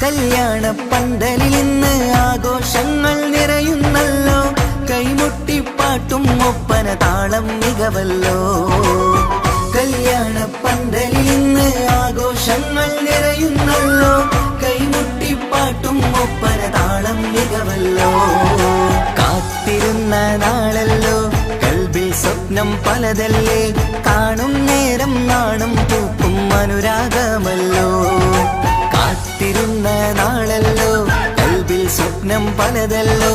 കല്യാണ പന്തലിൽ ഇന്ന് ആഘോഷങ്ങൾ നിറയുന്നല്ലോ, കൈമുട്ടിപ്പാട്ടും ഒപ്പന താളം മികവല്ലോ. കല്യാണ പന്തലിൽ ഇന്ന് ആഘോഷങ്ങൾ നിറയുന്നല്ലോ, കൈമുട്ടിപ്പാട്ടും ഒപ്പന താളം മികവല്ലോ. കാത്തിരുന്ന നാളല്ലോ, കൽബിൽ സ്വപ്നം പലതല്ലേ, കാണും നേരം നാണം പൂക്കും അനുരാഗമല്ലോ. കാത്തിരുന്ന നാളല്ലോ, കൽബിൽ സ്വപ്നം പലതല്ലോ,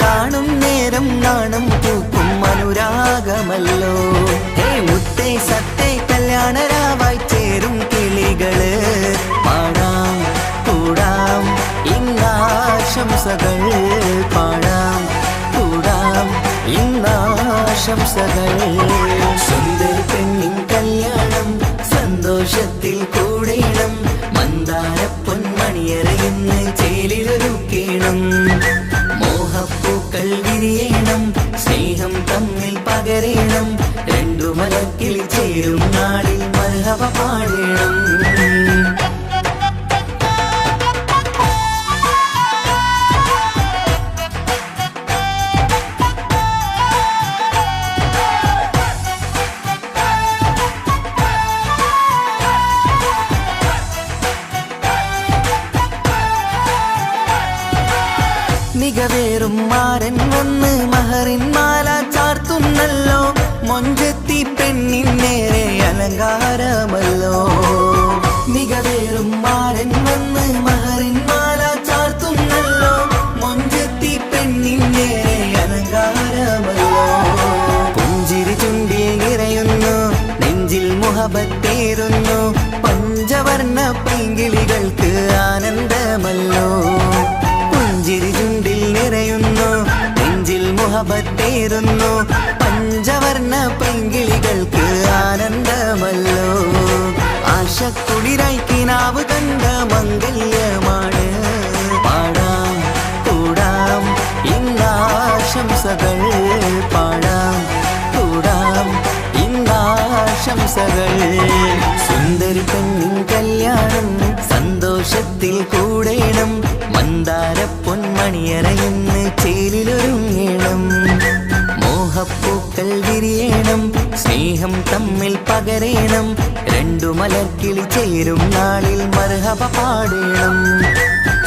കാണും നേരം നാണം പൂക്കും അനുരാഗമല്ലോ. ഹേ മുത്തേ സത്തേ കല്യാണരാവായി ചേരും കിളികള്, പാടാം കൂടാം ഇന്നാശംസകൾ, പാടാം കൂടാം ഇന്നാശംസകൾ. സുന്ദരി പെണ്ണിൻ കല്യാണം സന്തോഷത്തിൽ കൂടേണം. മന്ദാര പൊന്മണിയറയിന്ന് ചേലിലൊരുക്കേണം. മോഹപ്പൂക്കൾ വിരിയണം. സ്നേഹം തമ്മിൽ പകരേണം. രണ്ടു മലക്കിൽ ചേരും നാളിൽ മർഹബ പാടേണം. മികവേറും മാരൻ വന്ന് മഹറിൻ മാല ചാർത്തുന്നല്ലോ. മൊഞ്ചെത്തി പെണ്ണിൻ നേരെ അലങ്കാരമല്ലോ. മികവേറും മാരൻ വന്ന് മഹറിൻ മാല ചാർത്തുന്നല്ലോ. മൊഞ്ചെത്തി പെണ്ണിൻ നേരെ അലങ്കാരമല്ലോ. പുഞ്ചിരി ചുണ്ടിൽ നിറയുന്നു. നെഞ്ചിൽ മുഹബത്തേറുന്നു. പഞ്ചവർണ്ണ പൈങ്കിളികൾക്ക് ആനന്ദമല്ലോ. പുഞ്ചിരി ചുണ്ടിൽ നിറയുന്നു. നെഞ്ചിൽ മുഹബത്തേറുന്നു. പഞ്ചവർണ്ണ പൈങ്കിളികൾക്ക് ആനന്ദമല്ലോ. ആശക്കുളിരായി കിനാവ് കണ്ട മംഗല്യമാണ്. പാടാം കൂടാം ഇന്നാശംസകൾ. പാടാം കൂടാം ഇന്നാശംസകൾ. സുന്ദരി പെണ്ണിൻ കല്യാണം സന്തോഷത്തിൽ കൂടേണം. മന്ദാര പൊന്മണിയറയിന്ന് ചേലിലൊരുങ്ങേണം. മോഹപ്പൂക്കൾ വിരിയണം. സ്നേഹം തമ്മിൽ പകരേണം. രണ്ടു മലക്കിളി ചേരും നാളിൽ മർഹബ പാടേണം.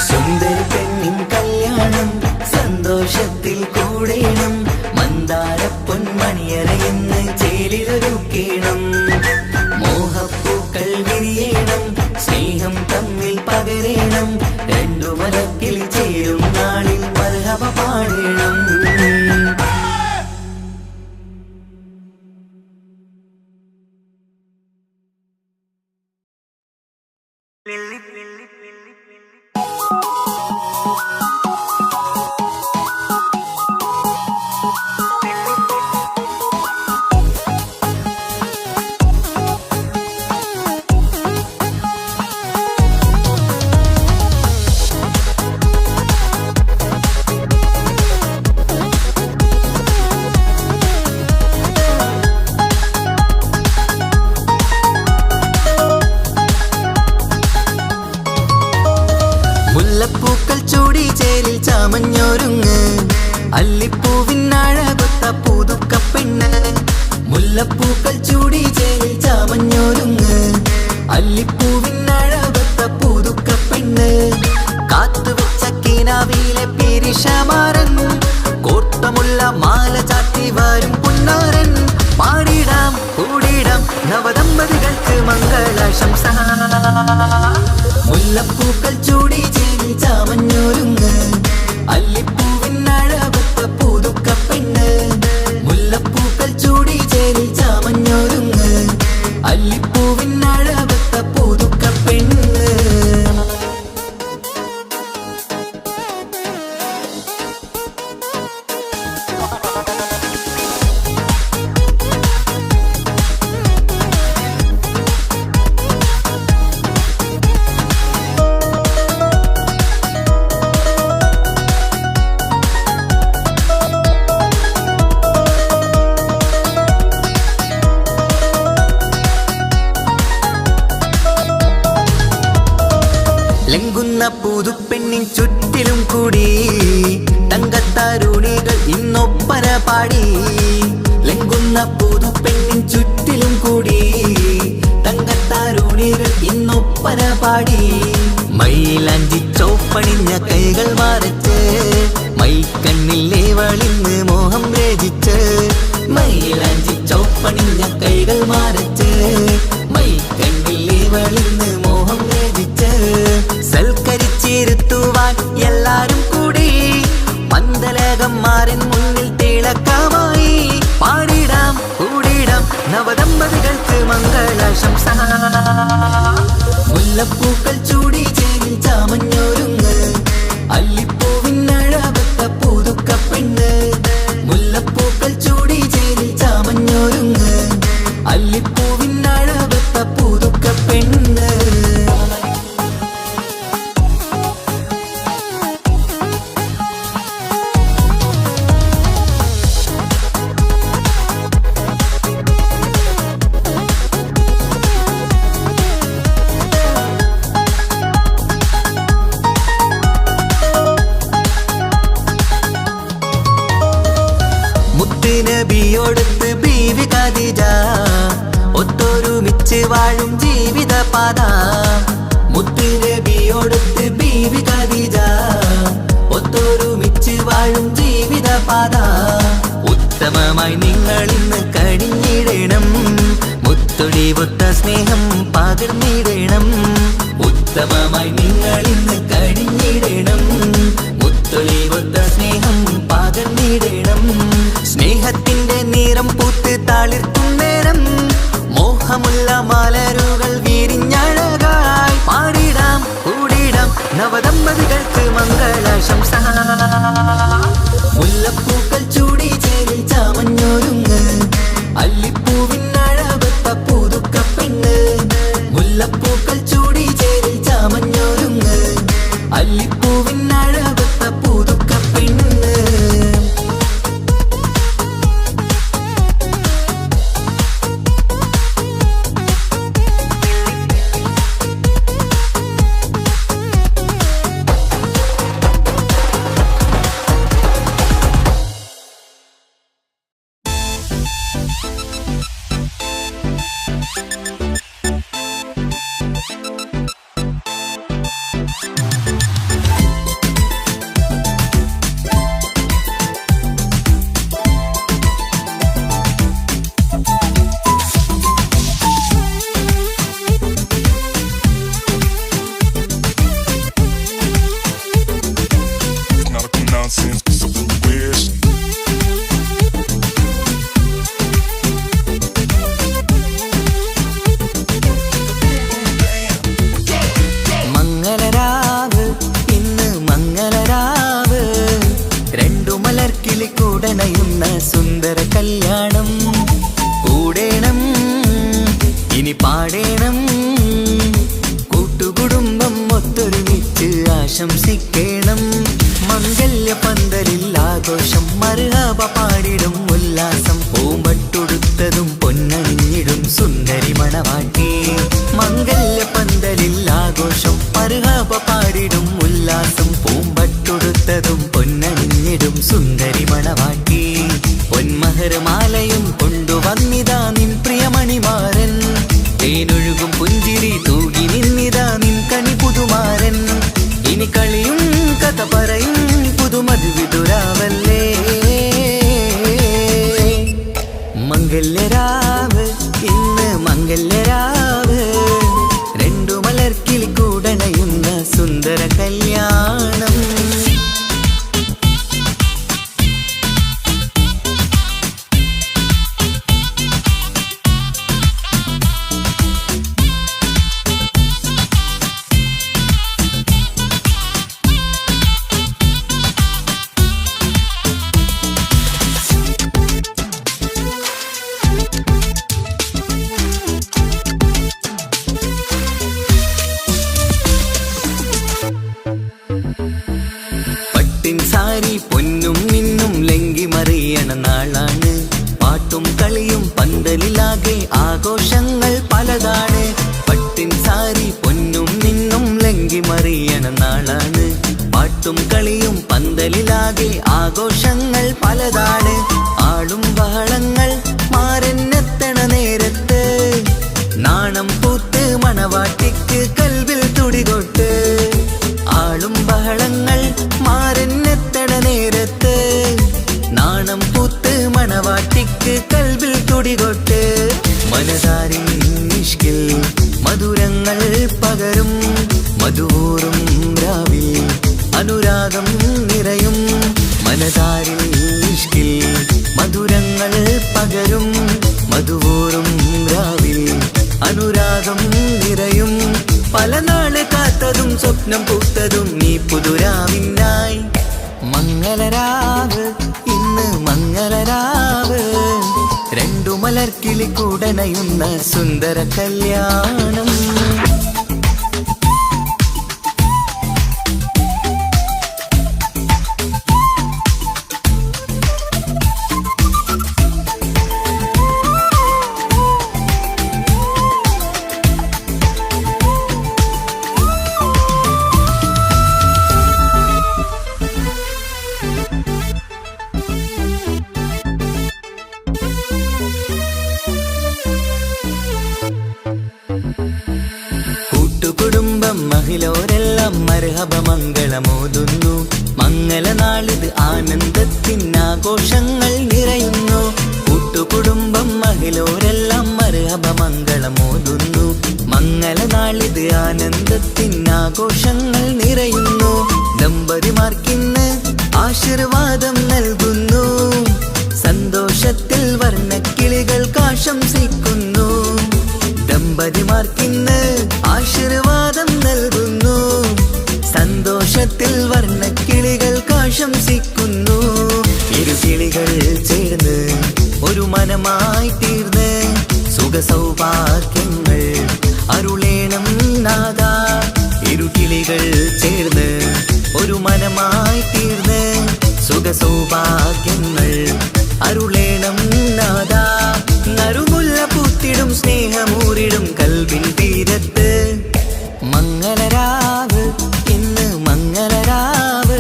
സുന്ദരി പെണ്ണിൻ കല്യാണം സന്തോഷത്തിൽ കൂടേണം. മന്ദാര പൊന്മണിയറയിന്ന് ചേലിലൊരുക്കേണം. മോഹപ്പൂക്കൾ വിരിയണം. സ്നേഹം തമ്മിൽ പകരേണം. രണ്ടു മലക്കിൽ ചേരും നാളിൽ മർഹബ പാടേണം. മുല്ലപ്പൂക്കൾ ചൂടി ചേലിൽ ചാമഞ്ഞൊരുങ്ങ്. അല്ലിപ്പൂവിനഴകൊത്ത പുതുക്കപ്പെണ്ണ്. മുല്ലപ്പൂക്കൾ ചൂടി ചേലിൽ ചാമഞ്ഞൊരുങ്ങ്. അല്ലിപ്പൂവിനഴകൊത്ത പുതുക്കപ്പെണ്ണ്. കാത്തുവെച്ച കിനാവിലെ പിരിശമാരൻ. കോർത്തമുള്ള മാല ചാട്ടി വരും പുന്നാരൻ. പാടിടാം കൂടിടാം നവദമ്പതികൾക്ക് മംഗളാശംസ. മുല്ലപ്പൂക്കൾ ചൂടി ചേരി ചാമഞ്ഞൊരുങ്ങ്. അല്ലിപ്പൂവിനഴകൊത്ത പുതുക്കപ്പെണ്ണ്. മുല്ലപ്പൂക്കൾ ചൂടി ചേരി ചാമഞ്ഞൊരുങ്ങ്. അല്ലിപ്പൂവിനഴകൊത്ത പുതുക്കപ്പെണ്ണ്. ലംഘുന്ന പുതുപ്പെണ്ണിൻ ചുറ്റിലും കൂടി തങ്കത്താരുണികൾ ഇന്നൊപ്പന പാടി. ലംഘുന്ന പുതുപ്പെണ്ണിൻ ചുറ്റിലും കൂടി തങ്കത്താരുണികൾ ഇന്നൊപ്പന പാടി. മൈലാഞ്ചി ചോപ്പണിഞ്ഞ കൈകൾ മറച്ച്. മൈക്കണ്ണിലെ വളിന്ന് മോഹം രചിച്ച്. മൈലാഞ്ചി ചോപ്പണിഞ്ഞ കൈകൾ മറച്ച്. മൈക്കണ്ണിലെ വളിന്ന് മോഹം രചിച്ച്. സൽക്കരിച്ചിരുത്തുവാൻ എല്ലാരും കൂടി. പന്തലകന്മാരൻ മുന്നിൽ തിളക്കമായി. പാടിടാം കൂടിടാം നവദമ്പതികൾക്ക് മംഗളാശംസ. മുല്ലപ്പൂക്കൾ ചൂടി ചേരി ചാമഞ്ഞൊരുങ്ങ്. അല്ലിപ്പൂവിനഴകൊത്ത പുതുക്കപ്പെണ്ണ്. മുല്ലപ്പൂക്കൾ ജീവിതപാത മുത്ത് നബിയോടൊത്ത് ബീവി ഖദീജ ഒത്തൊരുമിച്ച് വാഴും ജീവിതപാത ഉത്തമമായി നിങ്ങൾ ഇന്ന് കഴിഞ്ഞിടണം മുത്തൊളിവൊത്ത സ്നേഹം പകർന്നിടണം ഉത്തമമായി നിങ്ങൾ ഇന്ന് കഴിഞ്ഞിടണം മുത്തൊളിവൊത്ത സ്നേഹം പകർന്നിടണം സ്നേഹത്തിന്റെ നിറം പൂത്ത് താളിർക്കും നേരം മോഹമുള്ള മലരുകൾ വിരിഞ്ഞഴകായി പാടിടാം കൂടിടാം നവദമ്പതികൾക്ക് മംഗളാശംസ മുല്ലപ്പൂക്കൾ ചൂടി ചേരിൽ ചാമഞ്ഞൊരുങ്ങ് അല്ലിപ്പൂവിനഴവത്ത പുതുക്ക പെണ്ണ് മുല്ലപ്പൂക്കൾ ചൂടി ചേരിൽ ചാമഞ്ഞൊരുങ്ങ് അല്ലിപ്പൂവിനഴവത്ത പുതുക്ക പെണ്ണ് സുന്ദര കല്യാണം കൂടേണം ഇനി പാടേണം കൂട്ടുകുടുംബം ഒത്തൊരുമിച്ച് ആശംസിക്കണം മംഗല്യ പന്തലിൽ ആഘോഷം മർഹബ പാടിടും ഉല്ലാസം പൂമ്പട്ടൊടുത്തതും പൊന്നണിഞ്ഞിടും സുന്ദരി മണവാട്ടി മംഗല്യ പന്തലിൽ ആഘോഷം മർഹബ പാടിടും ഉല്ലാസം പൂമ്പട്ടൊടുത്തതും പൊന്നണിഞ്ഞിടും സുന്ദരി മണവാട്ടി പൊന്മഹർമാലയും കൊണ്ടുവന്നിതാ നിൻ പ്രിയമണിമാരൻ തേനൊഴുകും പുഞ്ചിരി തൂകി നിന്നിതാ നിൻ കണി പുതുമാരൻ ഇനി കളിയും കഥ പറയും പുതുമധുവിതുരാവല്ലേ മംഗല്യരാവ് ഇന്ന് മംഗല്യരാവ് രണ്ടു മലർക്കിളി കൂടണയുന്ന സുന്ദര കല്യാണം സാരി പൊന്നും മിന്നും ലങ്കി മറിയണ നാളാണ് പാട്ടും കളിയും പന്തലിലാകെ ആഘോഷങ്ങൾ പലതാണ് പട്ടിൻ സാരി പൊന്നും മിന്നും ലങ്കി മറിയണ നാളാണ് പാട്ടും കളിയും പന്തലിലാകെ ആഘോഷങ്ങൾ പലതാണ് ആളും ബഹളങ്ങൾ മാരെന്നെത്തണ നേരത്ത് നാണം പൂത്ത് മണവാട്ടിക്ക് കൽവിൽ തുടികൊട്ട് ആളും ബഹളങ്ങൾ മാരെന്നെത്തണ നേരത്ത് നാണം പൂത്ത് മണവാട്ടിക്ക് കൽവിൽ തുടികൊട്ട് മനതാരിൻ നിഷ്കിൽ മധുരങ്ങൾ പകരും മധുവൂറും രാവിൽ അനുരാഗം നിറയും മനതാരിൻ നിഷ്കിൽ മധുരങ്ങൾ പകരും മധുവൂറും രാവിൽ അനുരാഗം നിറയും പല നാള് കാത്തതും സ്വപ്നം പൂത്തതും നീ പുതുരാവിനായി മംഗളരാവ് ഇന്ന് മംഗളരാവ് രണ്ടു മലർക്കിളി കൂടണയുന്ന സുന്ദര കല്യാണം മംഗളനാളിത് ആനന്ദത്തിനാഘോഷങ്ങൾ നിറയുന്നു. ദമ്പതിമാർക്കിന്ന് ആശീർവാദം നൽകുന്നു. സന്തോഷത്തിൽ വർണ്ണക്കിളികൾ ആശംസിക്കുന്നു. ദമ്പതിമാർക്കിന്ന് ആശീർവാദം നൽകുന്നു. സന്തോഷത്തിൽ വർണ്ണക്കിളികൾ ആശംസിക്കുന്നു. ഇരുകിളികൾ ചേർന്ന് ഒരു മനമായി തീർന്ന് സുഖസൗഭാഗ്യങ്ങൾ അരുളേണം നാഥ. ഇരുകിളികൾ ചേർന്ന് ഒരു മനമായി തീർന്ന് സുഖസൗഭാഗ്യങ്ങൾ അരുളേണം നാഥ. നറുമുല്ല പൂത്തിടും സ്നേഹമൂരിടും കൽവിൻ തീരത്ത് മംഗളരാവ് ഇന്ന് മംഗളരാവ്.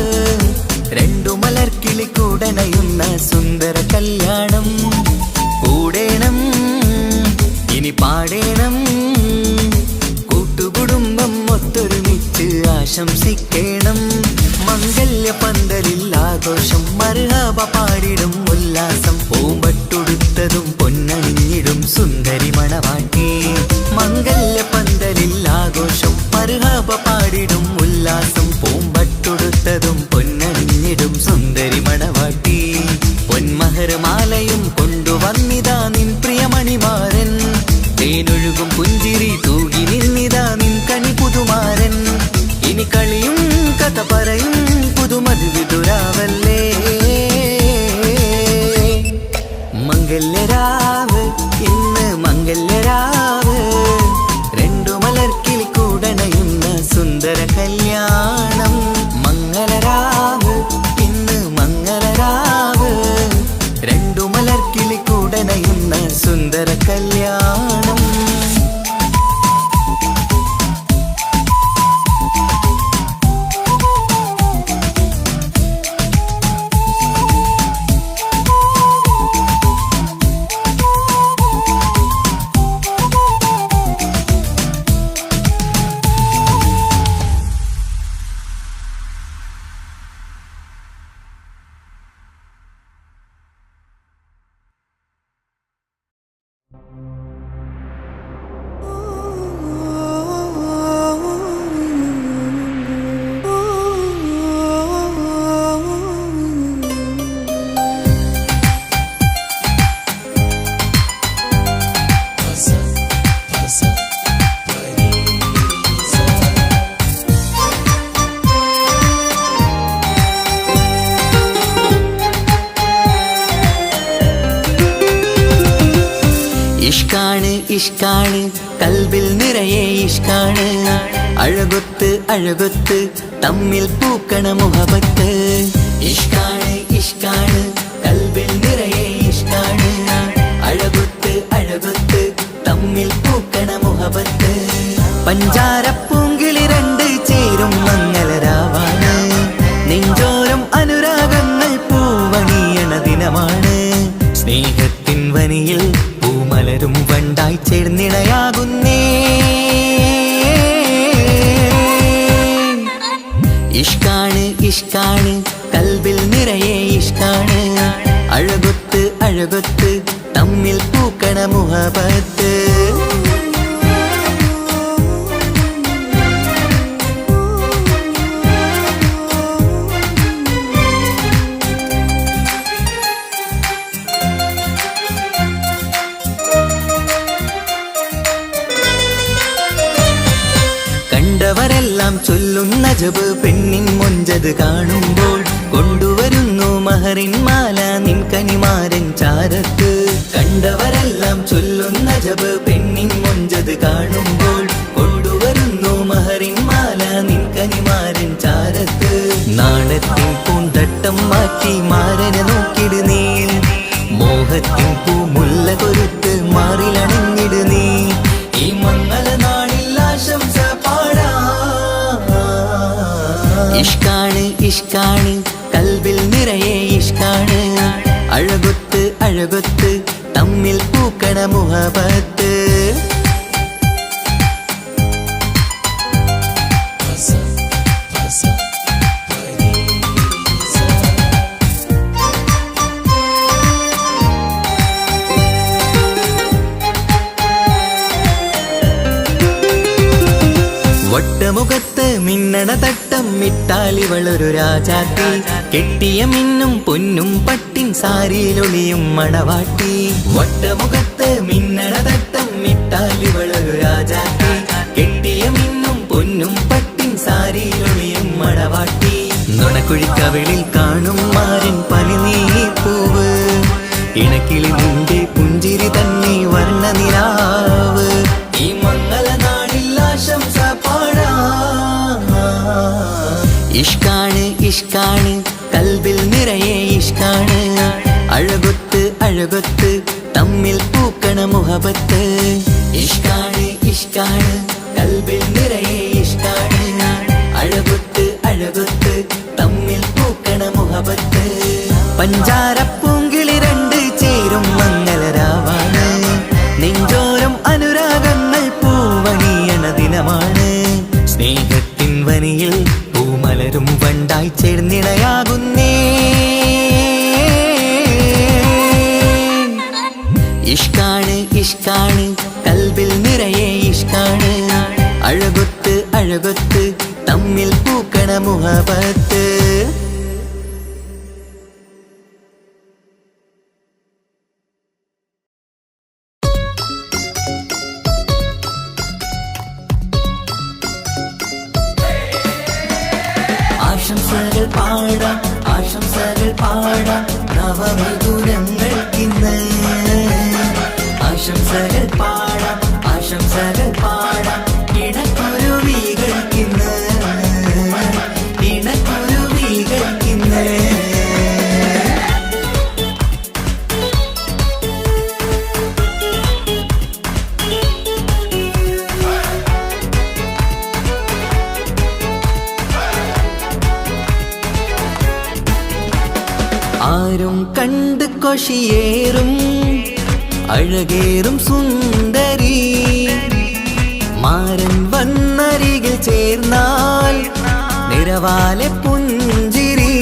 രണ്ടു മലർക്കിളി കൂടണയുന്ന സുന്ദര കല്യാണം കൂടേണം ഇനി പാടേണം. കൂട്ടുകുടുംബം ഒത്തൊരുമിച്ച് ആശംസിക്കണം. മംഗല്യ പന്തലിൽ ആഘോഷം മർഹബ പാടിടും ഉല്ലാസം. പൂമ്പട്ടുടുത്തതും പൊന്നണിഞ്ഞിടും സുന്ദരി മണവാട്ടി. മംഗല്യ പന്തലിൽ ആഘോഷം മർഹബ പാടിടും ഉല്ലാസം. പൂമ്പട്ടുടുത്തതും പൊന്നണിഞ്ഞിടും സുന്ദരി മണവാട്ടി. പൊന്മഹർമാലയും കൊണ്ടുവന്നിതാ നിൻ പ്രിയമണിമാരൻ. തേനൊഴുകും പുഞ്ചിരി തൂകി നിന്നിതാ നിൻ കണി പുതുമാരൻ. ഇനി കളിയും കഥ പറയും പുതുമധുവിതുരാവല്ലേ. മംഗല്യരാവ് ഇന്ന് മംഗല്യരാവ്. രണ്ടു മലർക്കിളി കൂടണയുന്ന സുന്ദര കല്യാണം. മംഗളരാവ് ഇന്ന് മംഗളരാവ്. രണ്ടു മലർക്കിളി കൂടണയുന്ന സുന്ദര കല്യാണം. ഇഷ്കാണ് ഇഷ്കാണ് കൽബിൽ നിറയെ ഇഷ്കാണ്. അഴകൊത്ത് അഴകൊത്ത് തമ്മിൽ പൂക്കണ മുഹബത്ത്. ഇഷ്കാണ് ഇഷ്കാണ് കൽബിൽ നിറയെ ഇഷ്കാണ്. അഴകൊത്ത് അഴകൊത്ത് തമ്മിൽ പൂക്കണ മുഹബത്ത്. പഞ്ചാരപ്പൂങ്കിളി രണ്ട് ചേരും മംഗളരാവാണ്. നെഞ്ചോരം അനുരാഗങ്ങൾ പൂവണിയണ ദിനമാണ്. സ്നേഹത്തിൻ വനിയിൽ പൂമലരും വണ്ടായി ചേർന്നിണയാകുന്നേ. ഇഷ്കാണ് ഇഷ്കാണ് കൽബിൽ നിറയെ ഇഷ്കാണ്. അഴകൊത്ത് അഴകൊത്ത് തമ്മിൽ പൂക്കണ മുഹബത്ത്. കണ്ടവരെല്ലാം ചൊല്ലുന്ന ജബ് പെണ്ണിൻ മൊഞ്ചത് കാണുമ്പോൾ. കൊണ്ടുവരുന്നു മഹറിൻ മാല നിൻ കനിമാരൻ ചാരത്ത്. കണ്ടവരെല്ലാം ചൊല്ലുന്ന ജബ് പെണ്ണിൻ മൊഞ്ചത് കാണുമ്പോൾ. കൊണ്ടുവരുന്നു മഹറിൻ മാല നിൻ കനിമാരൻ ചാരത്ത്. നാണത്തിൻ പൂന്തട്ടം മാറ്റി മാരനെ നോക്കിട് നീ. മോഹത്തിൻ പൂമുല്ല കൊരുത്ത് മാറിലണഞ്ഞിട് നീ. ഈ മംഗള നാളിൽ ആശംസ പാടാ. ഇഷ്കാണ് ഇഷ്കാണ് കൽബിൽ നിറയെ ഇഷ്കാണ്. അഴകൊത്ത് അഴകൊത്ത് തമ്മിൽ പൂക്കണ മുഹബത്ത്. വട്ടമുഖത്ത് മിന്നണ തട്ടം മിട്ടാലിവളൊരു രാജാത്തി, കെട്ടിയ മിന്നും പൊന്നും പട്ടിൻ സാരിയിലൊളിയും മണവാട്ടി. വട്ടമുഖത്ത് മിന്നണ തട്ടം മിട്ടാലിവളൊരു രാജാത്തി, കെട്ടിയ മിന്നും പൊന്നും പട്ടിൻ സാരിയിലൊളിയും മണവാട്ടി. നുണക്കുഴിക്കവിളിൽ കാണും മാരൻ പനിനീർപ്പൂവ്, ഇണക്കിളി നിന്റെ പുഞ്ചിരി തന്നെ വർണ്ണനിലാവ്. ഈ മംഗളനാളിൽ ആശംസ പാടാം. ഇഷ്കാണ് ഇഷ്കാണ് കൽബിൽ നിറയെ ഇഷ്കാണ്, അഴകൊത്ത് അഴകൊത്ത് തമ്മിൽ പൂക്കണ മുഹബത്ത്. ഇഷ്കാണ് ഇഷ്കാണ് കൽബിൽ നിറയെ ഇഷ്കാണ്, അഴകൊത്ത് അഴകൊത്ത് തമ്മിൽ പൂക്കണ മുഹബത്ത്. പഞ്ചാരപ്പൂങ്കിളി രണ്ട് ചേരും മംഗളരാവാണ്, നെഞ്ചോരം അനുരാഗങ്ങൾ പൂവണിയണ ദിനമാണ്. സ്നേഹത്തിൻ വനിയിൽ പൂമലരും വണ്ടായി ചേർന്നിണയാകുന്നേ. ഇഷ്കാണ് ഇഷ്കാണ് കൽബിൽ നിറയെ ഇഷ്കാണ്, അഴകൊത്ത് അഴകൊത്ത് തമ്മിൽ പൂക്കണ മുഹബത്ത്. ആശംസകൾ പാടാം ആശംസകൾ പാടാം നവമിഥുനങ്ങൾക്കിന്ന്. ആശംസകൾ പാടാം ആശംസകൾ പാടാം ഇണക്കുരുവികൾക്കിന്ന്, ഇണക്കുരുവികൾക്കിന്ന്. ആരും കണ്ട് കൊഷിയേറും അഴകേറും സുന്ദരി, മാരൻ വന്നരികിൽ ചേർന്നാൽ നിറവാലെ പുഞ്ചിരി.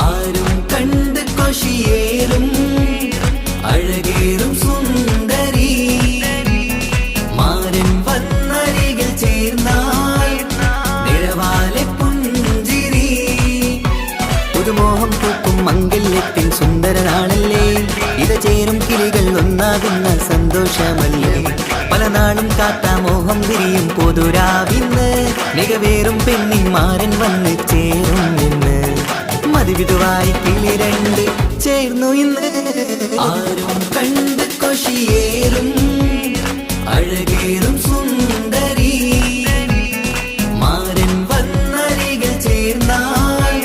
ആരും കണ്ട് കൊഷിയേറും അഴകേറും സുന്ദരി, മാരൻ വന്നരികിൽ ചേർന്നാൽ നിറവാലെ പുഞ്ചിരി. പുതുമോഹം പൂക്കും മംഗല്യത്തിൻ സുന്ദരനാണല്ലേ, ഇത് ചേരും കിളികൾ ഒന്നാകുന്ന സന്തോഷമല്ലേ. പല നാളും കാത്ത മോഹം വിരിയും പൊതുരാവിന്ന്, മികവേറും പെണ്ണിന്മാരൻ വന്ന് ചേരും ഇന്ന്. മതിവിധുവായി കിളി രണ്ട് ചേർന്നു ഇന്ന്. ആരും കണ്ട് കൊഷിയേറും അഴകേറും സുന്ദരി, മാരൻ വന്നരികിൽ ചേർന്നാൽ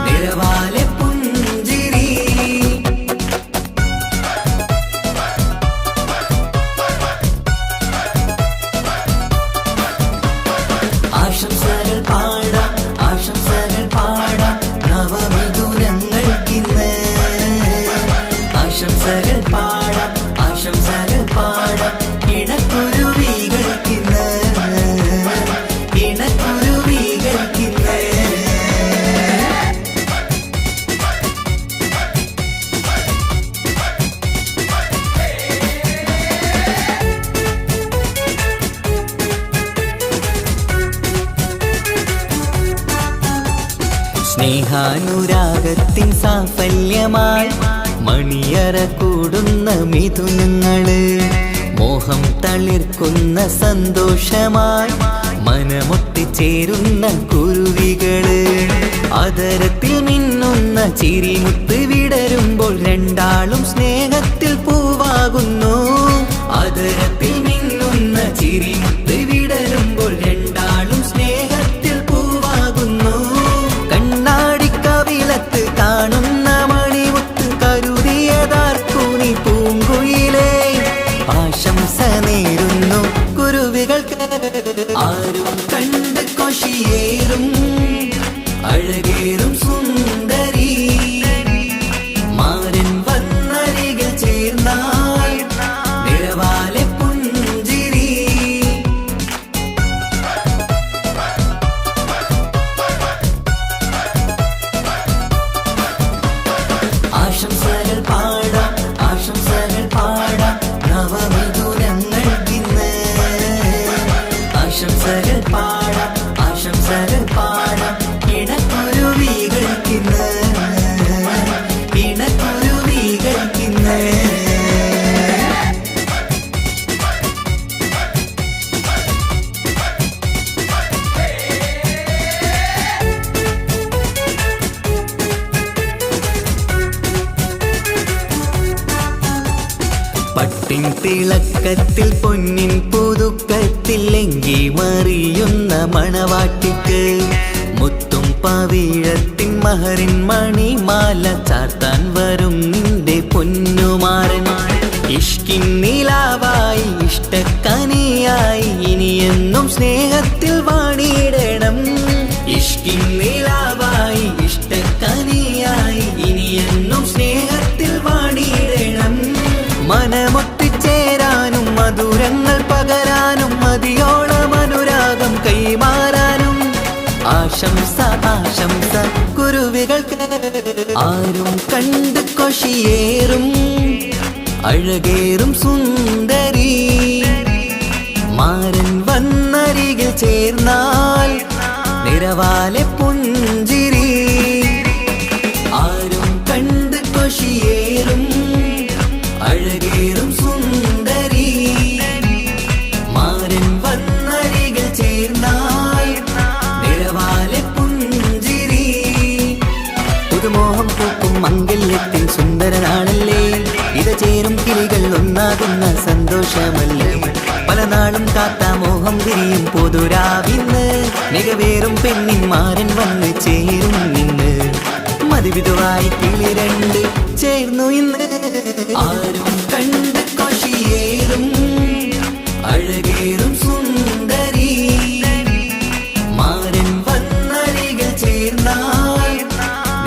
നിറവാലെ പുഞ്ചിരി. ആശംസകൾ പാടാം ആശംസകൾ പാടാം നവമിഥുനങ്ങൾക്കിന്ന്. ആശംസകൾ പാടാം ആശംസകൾ പാടാം ഇണക്കുരുവികൾക്കിന്ന്, ഇണക്കുരുവികൾക്കിന്ന്. സ്നേഹാനുരാഗത്തിൻ സാഫല്യമായി മണിയറ കൂടുന്ന മിഥുനങ്ങള്, മോഹം തളിർക്കുന്ന സന്തോഷമായി മനമൊട്ടിച്ചേരുന്ന കുരുവികള്. അതരത്തിൽ മിന്നുന്ന ചിരിമുത്ത് വിടരുമ്പോൾ രണ്ടാളും സ്നേഹത്തിൽ പൂവാകുന്നു. അതരത്തിൽ മിന്നുന്ന ചിരിമുത്ത് വിടരുമ്പോൾ രണ്ടാളും സ്നേഹത്തിൽ പൂവാകുന്നു. കണ്ണാടിക്കവിളത്ത് കാണുന്ന മണിമുത്ത് കരുതിയതാർക്കൂനി പൂങ്കുയിലേ, ആശംസ നേരുന്നു കുരുവികൾക്ക്. ആരും കണ്ട് കൊഷിയേറും അഴകേറും സുന്ദരി, മാരൻ വന്നരികിൽ ചേർന്നാൽ നിറവാലെ പുഞ്ചിരി. ആശംസകൾ പാടാം ആശംസകൾ പാടാം നവമിഥുനങ്ങൾക്കിന്ന്. ആശംസ തിളക്കത്തിൽ പൊന്നിൻ പുതുക്കത്തിൽ എങ്കി മറിയുന്ന മണവാട്ടിക്ക് മുത്തും പവിഴത്തിൻ മഹറിൻ മണിമാല ചാർത്താൻ വരും നിന്റെ പൊന്നുമാരൻ. ഇഷ്കിൻ നിലാവായി ഇഷ്ടക്കനിയായി ഇനിയെന്നും സ്നേഹത്തിൽ വാണിയിടണം. ഇഷ്കിൻ നിലാവായി ഇഷ്ടക്കനിയായി ഇനിയെന്നും സ്നേഹത്തിൽ വാണിയിടണം. മനമൊത്തിച്ചേരാനും മധുരങ്ങൾ പകരാനും മതിയോളം അനുരാഗം കൈമാറാനും ആശംസ ആശംസ കുരുവികൾക്ക്. ആരും കണ്ട് കൊഷിയേറും അഴകേറും സുന്ദരി മാരൻ വന്നരികിൽ ചേർന്നാൽ നിറവാലെ പുഞ്ചിരി. ആരും കണ്ട് കൊഷിയേറും അഴകേറും സുന്ദരി മാരൻ വന്നരികിൽ ചേർന്നാൽ നിറവാലെ പുഞ്ചിരി. പുതുമോഹം പൂക്കും മംഗല്യത്തിൻ സുന്ദരനാണല്ലേ, ഇത് ചേരും കിളികൾ ഒന്നാകുന്ന സന്തോഷമല്ലേ. പല നാളും കാത്ത മോഹം വിരിയും പൊതുരാവിന്ന് മികവേറും പെണ്ണിൻ മാരൻ വന്ന് ചേരും നിന്ന്. മതിവിധുവായി കിളി രണ്ട് ചേർന്നു ഇന്ന്. ആരും കണ്ട് കൊഷിയേറും അഴകേറും സുന്ദരി മാരൻ വന്നരികിൽ ചേർന്നാൽ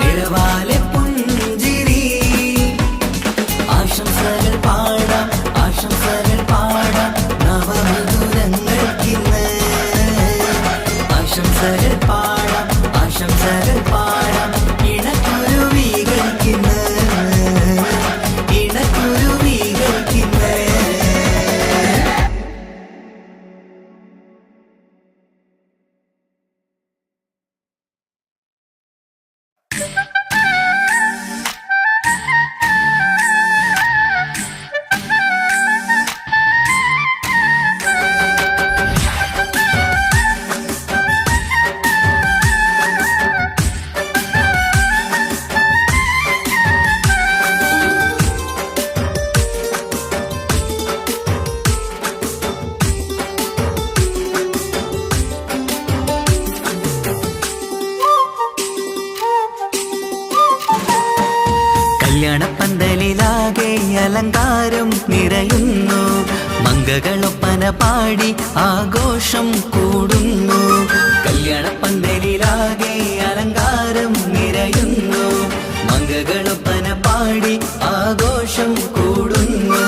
നിറവാലെ പുഞ്ചിരി. ആശംസകൾ പാടാം ആശംസകൾ പാടാം നവമധുരങ്ങൾക്കിന്ന്. ആശംസകൾ പാടാം ആശംസകൾ പാടാം ഇണക്കുരുവികൾക്കിന്ന് ഇണക്കുരുവികൾക്കിന്ന്. കല്യാണപ്പന്തലിലാകെ അലങ്കാരം നിറയുന്നു, മംഗകളൊപ്പന പാടി ആഘോഷം കൂടുന്നു. കല്യാണപ്പന്തലിലാകെ അലങ്കാരം നിറയുന്നു, മംഗകളൊപ്പന പാടി ആഘോഷം കൂടുന്നു.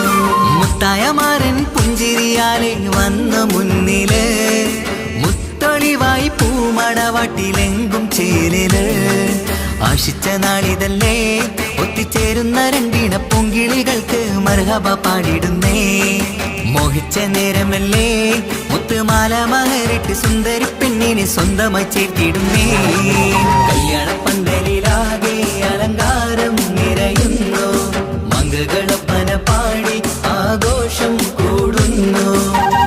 മുത്തായ മാരൻ പുഞ്ചിരിയാലെ വന്ന മുന്നില്, മുത്തൊളിവായി പൂമടവാട്ടിലെങ്കും ചേലില്. ആശിച്ച നാളിതല്ലേ ഒത്തിച്ചേരുന്ന രണ്ടിണ പൊങ്കിളികൾക്ക് മർഹബ പാടിടുന്നേ. മോഹിച്ച നേരമല്ലേ മുത്തുമാല മഹരിട്ട് സുന്ദരി പെണ്ണിനെ സ്വന്തമായി ചേർത്തിടുന്നേ. കല്യാണപ്പന്തലിലാകെ അലങ്കാരം നിറയുന്നു, മംഗകളൊപ്പന പാടി ആഘോഷം കൂടുന്നു.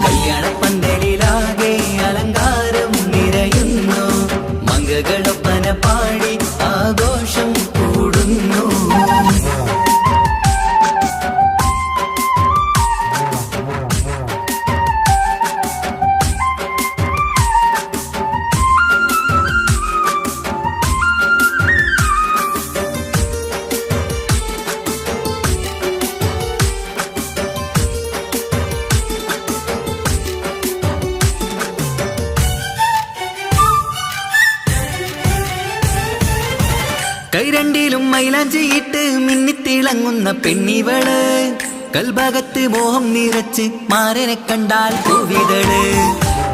കല്യാണപ്പന്തലിലാകെ അലങ്കാരം നിറയുന്നു, മംഗകളൊപ്പന പാടി ആഘോഷം കൂടുന്നു. കൈരണ്ടിലും മൈലാഞ്ചിയിട്ട് മിന്നിത്തിളങ്ങുന്ന പെണ്ണിവള്, കൽഭാഗത്ത് മോഹം നിറച്ച് മാരനെ കണ്ടാൽ പൂവിതള്.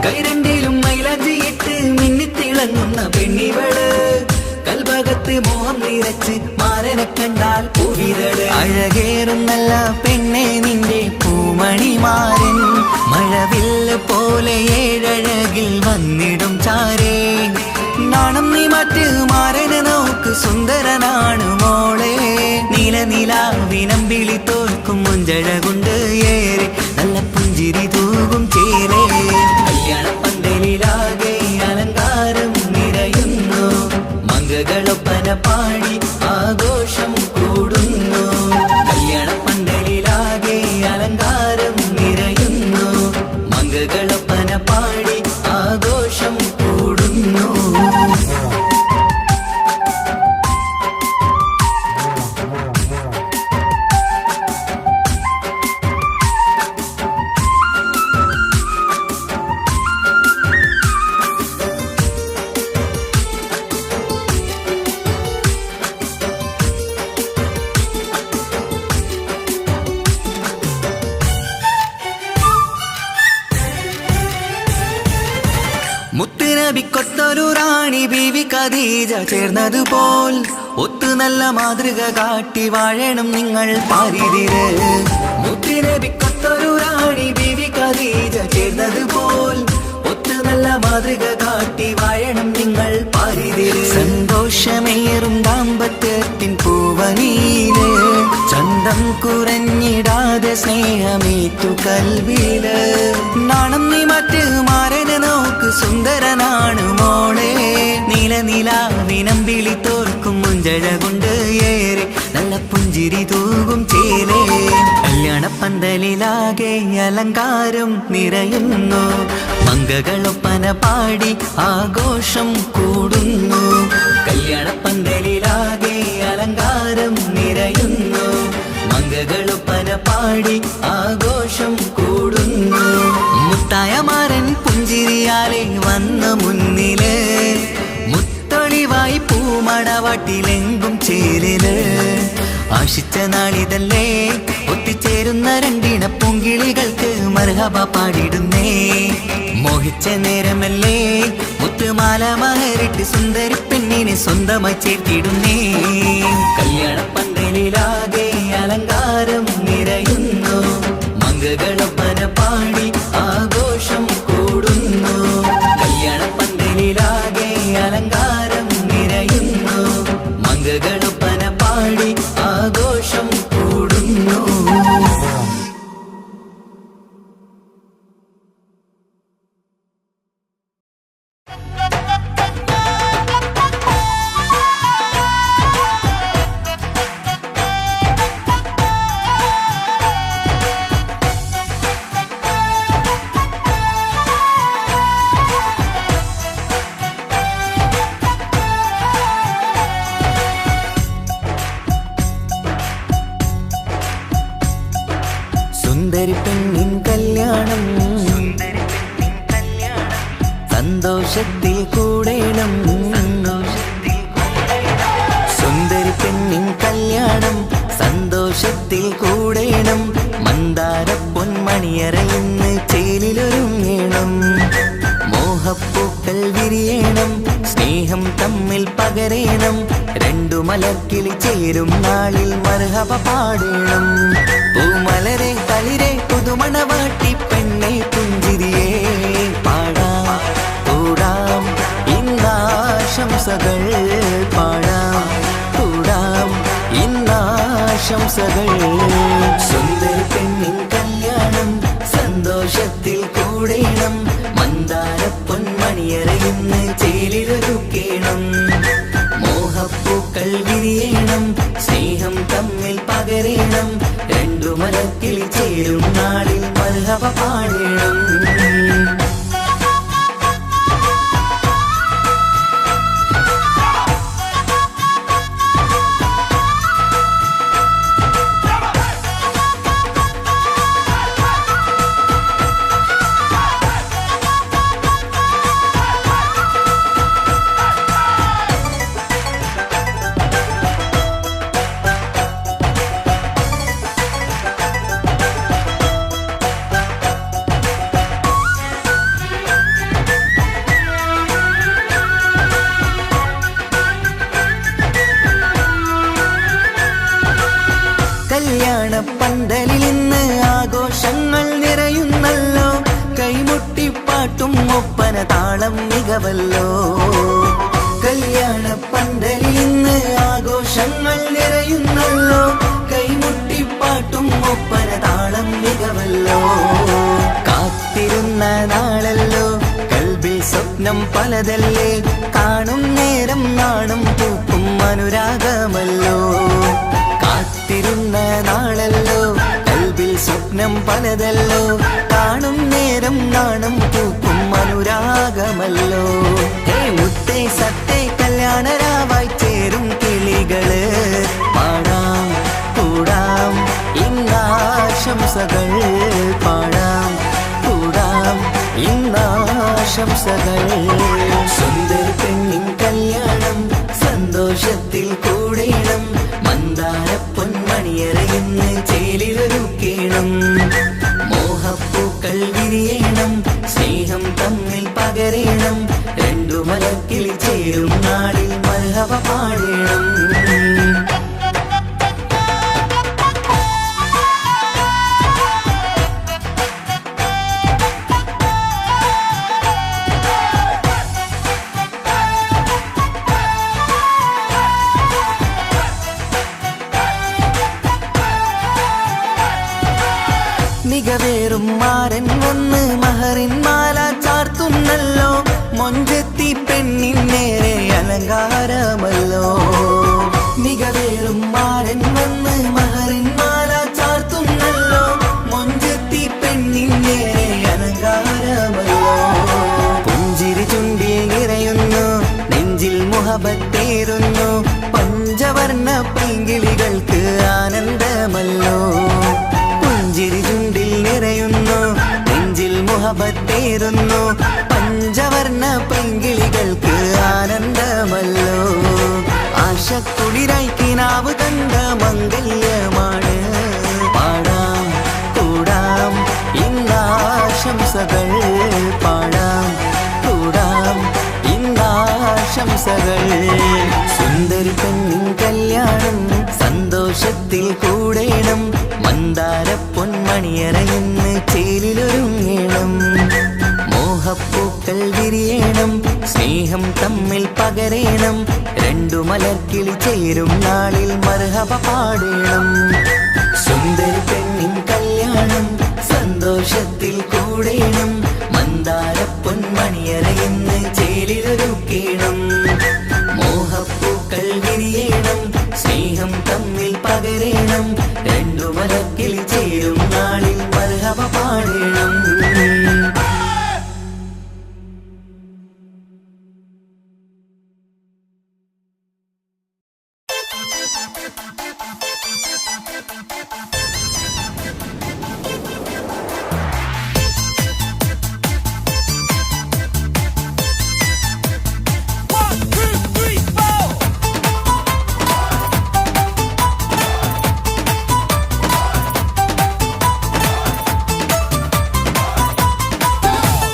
കൈരണ്ടിലും മൈലാഞ്ചിയിട്ട് മിന്നിത്തിളങ്ങുന്ന പെണ്ണിവള്, കൽഭാഗത്ത് മോഹം നിറച്ച് മാരനെ കണ്ടാൽ പൂവിതള്. അഴകേറും നല്ല പെണ്ണെ നിന്റെ പൂമണിമാരൻ, മഴവില്ല് പോലെ ഏഴഴകിൽ വന്നിടും ചാരേ. നാണം നീ മറ്റ് മാരനെ നോക്ക് സുന്ദരനാണ് മോളെ. നീലനിലാവിനമ്പിളി തോൽക്കും മുഞ്ചഴകൊണ്ട് ഏറെ നല്ല പുഞ്ചിരി തൂകും ചേരേ. കല്യാണപ്പന്തലിലാകെ അലങ്കാരം നിറയുന്നു, മംഗകളൊപ്പന പാടി ആഘോഷം കൂടുന്നു. കല്യാണപ്പന്തലിലാകെ അലങ്കാരം മംഗളൊപ്പന പാടി ആഘോഷം കൂടുന്നു. മുത്തുനബിക്കൊത്തൊരു റാണി ബീവി ഖദീജ ചേർന്നതുപോൽ ഒത്തു നല്ല മാതൃക കാട്ടി വാഴണം നിങ്ങൾ പാരിതിര്. മുത്തുനബിക്കൊത്തൊരു റാണി ബീവി ഖദീജ ചേർന്നതുപോൽ ഒത്തു നല്ല മാതൃക കാട്ടി വാഴണം നിങ്ങൾ പാരിതിര്. സന്തോഷമേറും ദാമ്പത്യത്തിൻ പൂവനീല് ചന്തം കുറഞ്ഞിടാതെ സ്നേഹമേറ്റു കൽവില്. നാണം നീ മറ്റ് മാരനെ നോക്ക് സുന്ദരനാണ് മോളെ. നീലനിലാവിനം വിളി തോൽക്കും മുഞ്ചഴ കൊണ്ട് ഏറെ നല്ല പുഞ്ചിരി തൂകും ചേലേ. കല്യാണപ്പന്തലിലാകെ അലങ്കാരം നിറയുന്നു. മംഗളൊപ്പന പാടി ആഘോഷം കൂടുന്നു. കല്യാണപ്പന്തലിലാകെ അലങ്കാരം നിറയുന്നു. മംഗളൊപ്പന പാടി ആഘോഷം കൂടുന്നു. മുത്തായ മാരൻ പുഞ്ചിരിയാലെ വന്ന മുന്നില് മുത്തൊളിവായി പൂമണവാട്ടിലെങ്കും ചേരില്. ആശിച്ച നാളിതല്ലേ ഒത്തിച്ചേരുന്ന രണ്ടിണ പൂങ്കിളികൾക്ക് മർഹബ പാടിടുന്നേ. മോഹിച്ച നേരമല്ലേ മുത്തുമാല മഹരിട്ട് സുന്ദരി പെണ്ണിനെ സ്വന്തമായി ചേർത്തിടുന്നേ. കല്യാണപ്പന്തലിലാകെ അലങ്കാരം നിറയുന്നു. മംഗളൊപ്പന പാടി ആഘോഷം കൂടുന്നു. കല്യാണപ്പന്തലിലാകെ അലങ്കാരം നിറയുന്നു. മംഗളൊപ്പന പാടി ആഘോഷം കൂടുന്നു. സുന്ദരി പെണ്ണിൻ കല്യാണം സന്തോഷത്തിൽ കൂടേണം. സുന്ദരി പെണ്ണിൻ കല്യാണം സന്തോഷത്തിൽ കൂടേണം. മന്ദാര പൊന്മണിയറയിന്ന് ചേലിലൊരുങ്ങേണം. മോഹപ്പൂക്കൾ വിരിയണം. സ്നേഹം തമ്മിൽ പകരേണം. രണ്ടു മലർക്കിളി ചേരും നാളിൽ മർഹബ പാടേണം. പൂമലരെ തളിരെ പുതുമണവാട്ടി പെണ്ണെ പുഞ്ചിരിയേ പാടാം കൂടാം ഇന്നാശംസകൾ പാടാം കൂടാം ഇന്നാശംസകൾ. സുന്ദരി പെണ്ണിൻ കല്യാണം സന്തോഷത്തിൽ കൂടേണം. മന്ദാര പൊന്മണിയറയിന്ന് ചേലിലൊരുക്കേണം. മോഹപ്പൂക്കൾ വിരിയണം. സ്നേഹം തമ്മിൽ പകരേണം. രണ്ടു മലക്കിളി ചേരും നാളിൽ മർഹബ പാടേണം. കല്യാണപ്പന്തലിൽ ഇന്ന് ആഘോഷങ്ങൾ നിറയുന്നല്ലോ. കൈമുട്ടിപ്പാട്ടും ഒപ്പന താളം മികവല്ലോ. കല്യാണപ്പന്തലിൽ ഇന്ന് ആഘോഷങ്ങൾ നിറയുന്നല്ലോ. കൈമുട്ടിപ്പാട്ടും ഒപ്പന താളം മികവല്ലോ. കാത്തിരുന്ന നാളല്ലോ കൽബിൽ സ്വപ്നം പലതല്ലേ. കാണും നേരം നാണം പൂക്കും അനുരാഗമല്ലോ. കാത്തിരുന്ന നാളല്ലോ കൽബിൽ സ്വപ്നം പലതല്ലോ കാണും നേരം നാണം പൂക്കും അനുരാഗമല്ലോ ഹേ മുത്തേ സത്തേ കല്യാണരാവായി ചേരും കിളികള് പാടാം കൂടാം ഇന്നാശംസകൾ പാടാം കൂടാം ഇന്നാശംസകൾ സുന്ദര പെണ്ണിൻ കല്യാണം സന്തോഷത്തിൽ കൂടേണം മന്ദാര പൊന്മണിയറയിന്ന് ചേലിലൊരുക്കേണം മോഹപ്പൂക്കൾ വിരിയണം സ്നേഹം തമ്മിൽ പകരേണം രണ്ടു മലക്കിളി ചേരും നാളിൽ മർഹബ പാടേണം മികവേറും മാരൻ വന്ന് മഹറിൻ മാല ചാർത്തുന്നല്ലോ മൊഞ്ചെത്തി പെണ്ണിൻ നേരെ അലങ്കാരമല്ലോ മികവേറും മാരൻ വന്ന് മഹറിൻ മാല ചാർത്തുന്നല്ലോ മൊഞ്ചെത്തി പെണ്ണിൻ നേരെ അലങ്കാരമല്ലോ പുഞ്ചിരി ചുണ്ടിൽ നിറയുന്നു നെഞ്ചിൽ മുഹബത്തേറുന്നു പഞ്ചവർണ്ണ പൈങ്കിളികൾക്ക് ആനന്ദമല്ലോ പുഞ്ചിരി ചുണ്ടിൽ നിറയുന്നു നെഞ്ചിൽ മുഹബത്തേറുന്നു പഞ്ചവർണ്ണ പൈങ്കിളികൾക്ക് ആനന്ദമല്ലോ ആശക്കുളിരായി കിനാവ് കണ്ട മംഗല്യമാണ് പാടാം കൂടാം ഇന്നാശംസകൾ പാടാം കൂടാം ഇന്നാശംസകൾ സുന്ദരി പെണ്ണിൻ കല്യാണം സന്തോഷത്തിൽ കൂടേണം മന്ദാര പൊന്മണിയറയിന്ന് ചേലിലൊരുങ്ങേണം മോഹപ്പൂക്കൾ വിരിയണം സ്നേഹം തമ്മിൽ പകരേണം രണ്ടു മലർക്കിളി ചേരും നാളിൽ മർഹബ പാടേണം സുന്ദരി പെണ്ണിൻ കല്യാണം സന്തോഷത്തിൽ കൂടേണം മന്ദാര പൊന്മണിയറയിന്ന് ചേലിലൊരുക്കേണം മോഹപ്പൂക്കൾ വിരിയണം സ്നേഹം തമ്മിൽ പകരേണം രണ്ടു മലക്കിളി ചേരും നാളിൽ മർഹബ പാടേണം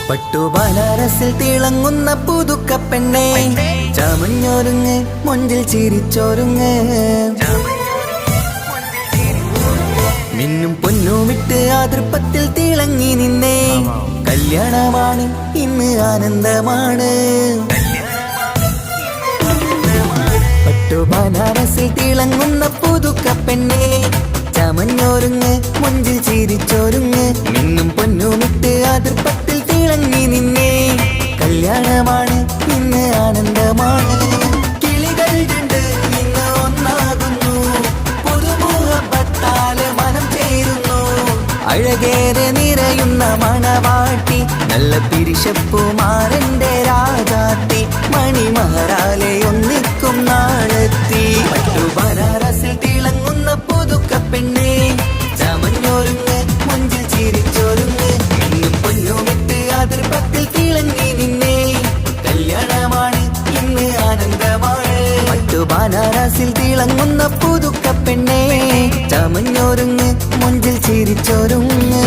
പട്ടുബനാരസിൽ തിളങ്ങുന്ന പുതുക്കപ്പെണ്ണേ ചമഞ്ഞൊരുങ്ങ് മൊഞ്ചിൽ ചിരിച്ചൊരുങ്ങ് മിന്നും പൊന്നുമിട്ട് ആതൃപ്പത്തിൽ തിളങ്ങി നിന്നേ കല്യാണമാണ് ഇന്ന് ആനന്ദമാണ് പട്ടുബനാരസിൽ തിളങ്ങുന്ന പുതുക്കപ്പെണ്ണേ ചമഞ്ഞൊരുങ്ങ് മൊഞ്ചിൽ ചിരിച്ചൊരുങ്ങ് മിന്നും പൊന്നുമിട്ട് ആതൃപ്പത്തിൽ തിളങ്ങി നിന്നേ കല്യാണമാണ് ഇന്ന് ആനന്ദമാണ് കിളികൾ രണ്ട് ഇന്ന് ഒന്നാകുന്നു പുതുമുഹബത്താല് മനം ചേരുന്നു അഴകേറെ നിറയുന്ന മണവാട്ടി നല്ല പിരിശപ്പുമാരന്റെ രാജാത്തി മണിമഹറാലെ ഒന്നിക്കും നാളെത്തി പട്ടുബനാരസിൽ തിളങ്ങുന്ന പുതുക്കപ്പെണ്ണേ ചമഞ്ഞൊരുങ്ങ് മൊഞ്ചിൽ ചിരിച്ചൊരുങ്ങ് മിന്നും പൊന്നുമിട്ട് ആതൃപ്പത്തിൽ തിളങ്ങി നിന്നേ കല്യാണമാണ് ഇന്ന് ആനന്ദമാണ് പട്ടുബനാരസിൽ തിളങ്ങുന്ന പുതുക്കപ്പെണ്ണേ ചമഞ്ഞൊരുങ്ങ് മൊഞ്ചിൽ ചിരിച്ചൊരുങ്ങ്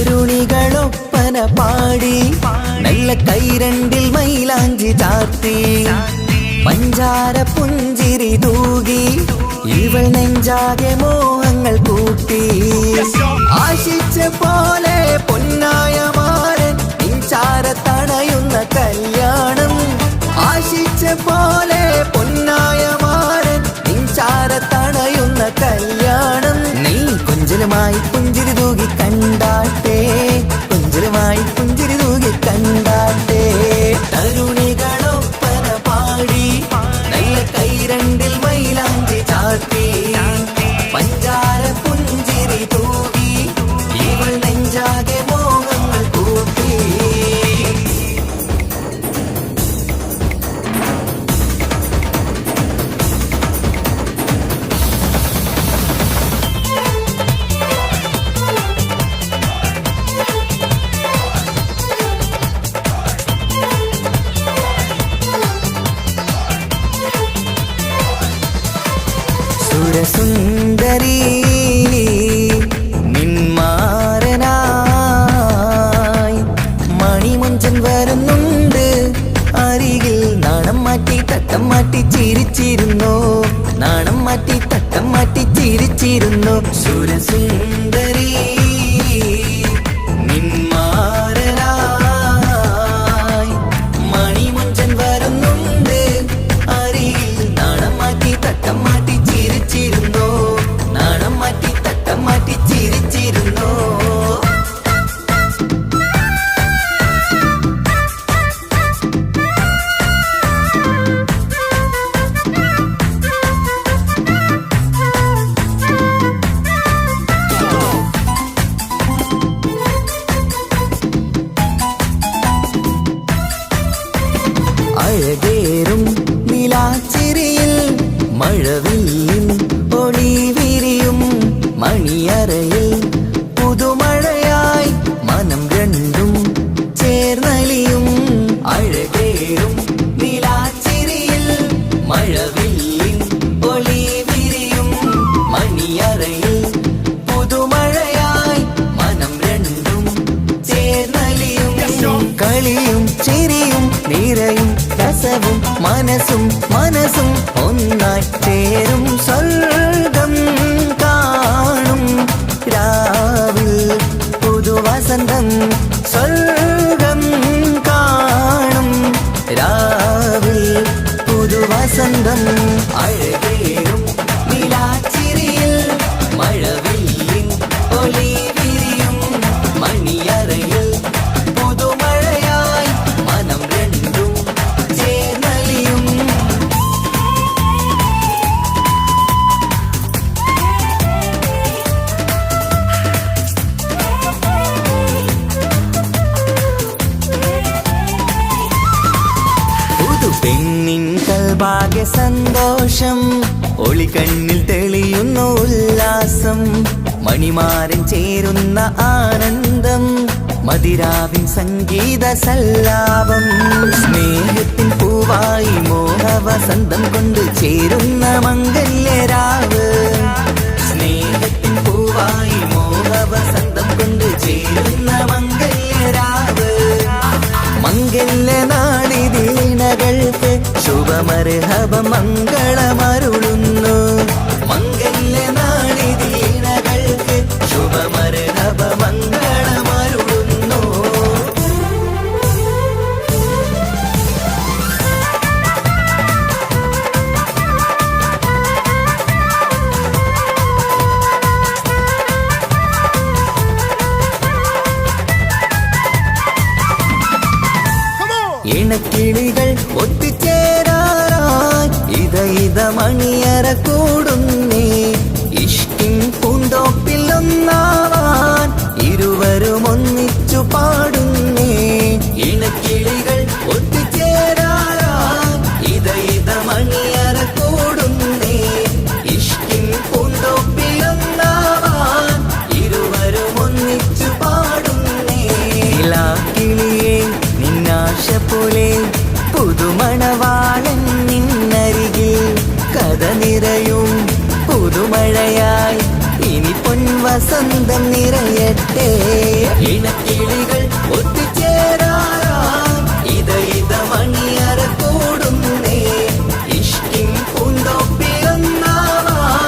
തരുണികളൊപ്പന പാടി നല്ല കൈരണ്ടിൽ മൈലാഞ്ചി ചാർത്തി പഞ്ചാര പുഞ്ചിരി തൂകി ഇവൾ നെഞ്ചാകെ മോഹങ്ങൾ കൂട്ടി ആശിച്ച പോലെ പൊന്നായ മാരൻ നിൻചാരത്തണയുന്ന കല്യാണം ആശിച്ച പോലെ പൊന്നായ മാരൻ നിൻചാരത്തണയുന്ന കല്യാണം നീ കുഞ്ചലുമായി പുഞ്ചിരി തൂകി കണ്ടാട്ടെ കുഞ്ചലുമായി പുഞ്ചിരി തൂകി കണ്ടാട്ടെ തരുണികളൊപ്പന പാടി നല്ല കൈരണ്ടിൽ മൈലാഞ്ചി ചാർത്തി പഞ്ചാര പുഞ്ചിരി തൂകി ഇവൾ നെഞ്ചാകെ മോഹങ്ങൾ കൂട്ടി സുരസുന്ദരി നിന്മാരനായി മണിമുഞ്ചൻ വരുന്നുണ്ട് അരികിൽ നാണം മാറ്റി തട്ടം മാറ്റി ചിരിച്ചിരുന്നു നാണം മാറ്റി തട്ടം മാറ്റി ചിരിച്ചിരുന്നു സുരസുന്ദരി നിന്മാരനായി മണിമുഞ്ചൻ വരുന്നുണ്ട് അരികിൽ നാണം മാറ്റി തട്ടം മാറ്റി ചിരിച്ചിരുന്നു നാണം മാറ്റി തട്ടം മാറ്റി ചിരിച്ചിരുന്നു അഴകേറും നിലാച്ചിരിയിൽ മഴവില്ലിൻ ഒളി വിരിയും മണിയറയിൽ പുതുമഴയായി മനം രണ്ടും ചേർന്നലിയും അഴകേറും നിലാച്ചിരിയിൽ മഴവില്ലിൻ ഒളി വിരിയും മണിയറയിൽ പുതുമഴയായി മനം രണ്ടും ചേർന്നലിയും കളിയും ചിരിയും നിറയും രസവും മനസ്സും മനസ്സും ഒന്നായി ചേരും സ്വർഗം കാണും രാവിൽ പുതുവസന്തം സ്വർഗം കാണും രാവിൽ പുതുവസന്തം അഴകേറും നിലാച്ചിരിയിൽ മഴവില്ലിൻ ഒലി വിരിയും മണിയറയിൽ പുതുമഴയായി മനം രണ്ടും ചേർന്നലിയും പെണ്ണിൻ കൽഭാഗ്യ സന്തോഷം ഒളികണ്ണിൽ തെളിയുന്നു ഉല്ലാസം മണിമാരൻ ചേരുന്ന ആനന്ദം മതിരാവിൻ സംഗീത സല്ലാപം സ്നേഹത്തിൻ പൂവായി മോഹവസന്തം കൊണ്ട് ചേരുന്ന മംഗല്യരാവ് സ്നേഹത്തിൻ പൂവായി മോഹവസന്തം കൊണ്ട് ചേരുന്ന മംഗല്യരാവ് മംഗല്യ നാടിദീനകൾക്ക് ശുഭമർഹബ മംഗളമരുളുന്നു മംഗല്യ നാടിദീനകൾക്ക് ശുഭമർഹബ മംഗളമരുളുന്നു ഇണക്കിളികൾ ഒത്തുചേരാറായി ഇത മണിയറ കൂടുന്നേ ഇഷ്കിൻ പൂന്തോപ്പിൽ ഒന്നാവാൻ ഇരുവരും ഒന്നിച്ചു പാടുന്നേ ഇണക്കിളികൾ ഒത്തുചേരാറായി ഇത മണിയറ കൂടുന്നേ ഇഷ്കിൻ പൂന്തോപ്പിൽ ഒന്നാവാൻ ഇരുവരും ഒന്നിച്ചു പാടുന്നേ കിളിയേ നിന്നാശ പോലെ പുതുമണവാളൻ നിന്നരികിൽ കഥ നിറയും പുതുമഴയായി ഇനി പൊൻവസന്തം നിറയട്ടെ ഇണക്കിളികൾ ഒത്തുചേരാറായി ഇത മണിയറ കൂടുന്നേ ഇഷ്കിൻ പൂന്തോപ്പിൽ ഒന്നാവാൻ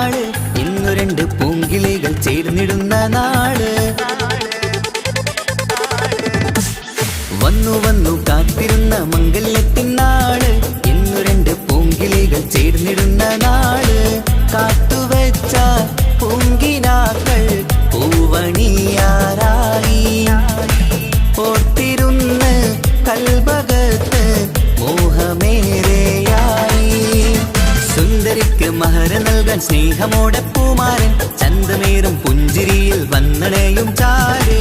നാള്, ഇന്നു രണ്ട് പൂങ്കിളികൾ ചേർന്നിടുന്ന നാള്. വന്നു വന്നു കാത്തിരുന്ന മംഗല്യത്തിൻ നാള്, ഇന്നു രണ്ട് പൂങ്കിളികൾ ചേർന്നിടുന്ന നാള്. കാത്തുവെച്ച പൂങ്കിനാക്കൾ പൂവണിയാറായി, ഓർത്തിരുന്ന് കൽബകത്ത് മോഹമേറെയായി. സുന്ദരിക്ക് മഹർ നൽകാൻ സ്നേഹമോടെ പൂമാരൻ, ചന്തമേറും പുഞ്ചിരിയിൽ വന്നണയും ചാര്.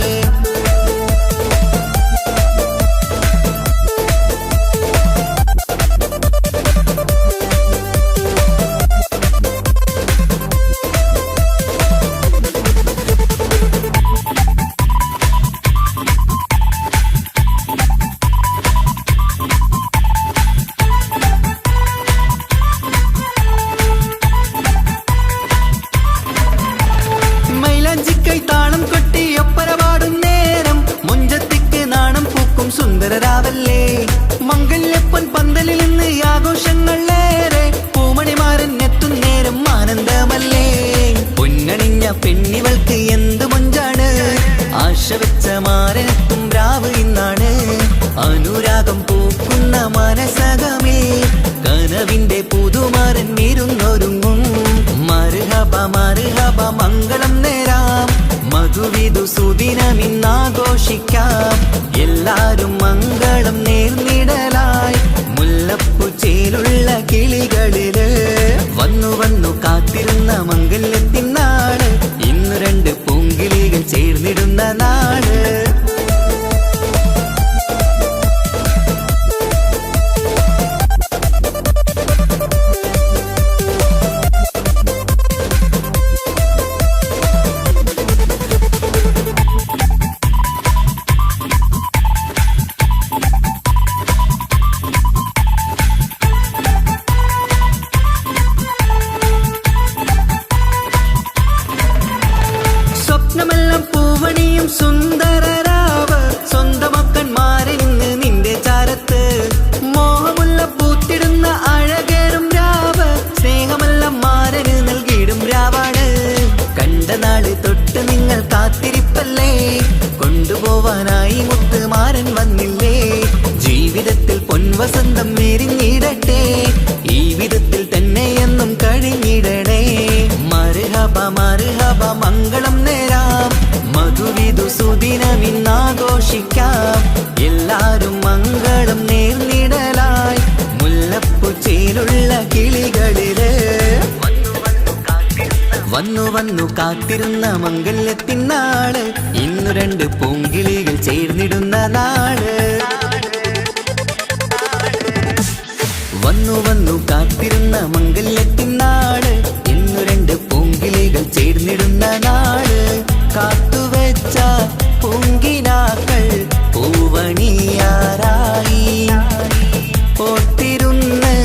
സുന്ദരരാവല്ലേ മംഗല്യപ്പൊൻ പന്തലിൽ നിന്ന് ആഘോഷങ്ങളേറെ, പൂമണിമാരൻ എത്തുന്നേരം ആനന്ദമല്ലേ. പൊന്നണിഞ്ഞ പെണ്ണിവൾക്ക് എന്ത് മൊഞ്ചാണ്, ആശ വെച്ച മാരനെത്തും രാവ് ഇന്നാണ്. അനുരാഗം പൂക്കുന്ന മനസകമേ കനവിന്റെ പുതുമാരൻ ഇരുന്നൊരുങ്ങും. മർഹബ മർഹബ മംഗളം നേരാം, മധുവിധു സുദിനമിന്നാഘോഷിക്കാം. എല്ലാരും മംഗളം നേർന്നിടലായി മുല്ലപ്പൂച്ചേലുള്ള കിളികളില്. വന്നു വന്നു കാത്തിരുന്ന മംഗല്യത്തിൻ നാള്, ഇന്നു രണ്ട് പൂങ്കിളികൾ ചേർന്നിടുന്ന നാള്. സ്വപ്നമെല്ലാം പൂവണിയും സുന്ദരരാവ്, സ്വന്തമക്കന്മാരിന്ന് നിന്റെ ചാരത്ത്. മോഹമുള്ള പൂത്തിടുന്ന അഴകേറും രാവ്, സ്നേഹമെല്ലാം മാരന് നൽകിയിടും രാവാണ്. കണ്ട നാള് തൊട്ട് നിങ്ങൾ കാത്തിരിപ്പല്ലേ, കൊണ്ടുപോവാനായി മുത്തുമാരൻ വന്നില്ലേ. ജീവിതത്തിൽ പൊൻവസന്തം എരിഞ്ഞിടട്ടെ, ഈ വിധത്തിൽ തന്നെ എന്നും കഴിഞ്ഞിടണേ. മർഹബ മർഹബ മംഗളം നേരാം, മധുവിധു സുദിനമിന്നാഘോഷിക്കാം. എല്ലാരും മംഗളം നേർന്നിടലായി മുല്ലപ്പൂച്ചേലുള്ള കിളികളില്. വന്നു വന്നു കാത്തിരുന്ന മംഗല്യത്തിൻ നാള്, ഇന്നു രണ്ട് പൂങ്കിളികൾ ചേർന്നിടുന്ന നാള്. വന്നു വന്നു കാത്തിരുന്ന മംഗല്യത്തിൻ നാള്, ഇന്നു രണ്ട് പൂങ്കിളികൾ ചേർന്നിടുന്ന നാള്. കാത്തുവെച്ച പൂങ്കിനാക്കൾ പൂവണിയാറായി, ഓർത്തിരുന്ന്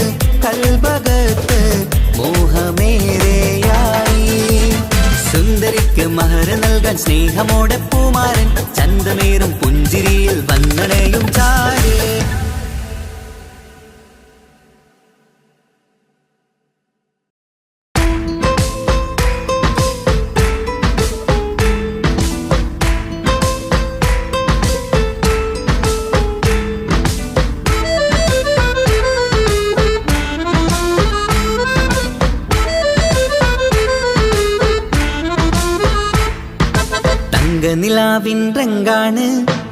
കൽബകത്ത് മോഹമേറെയായി. സുന്ദരിക്ക് മഹർ നൽകാൻ സ്നേഹമോടെ പൂമാരൻ, ചന്തമേറും പുഞ്ചിരിയിൽ വന്നണയും ചാര്. നിലാവിൻ രംഗാണ്,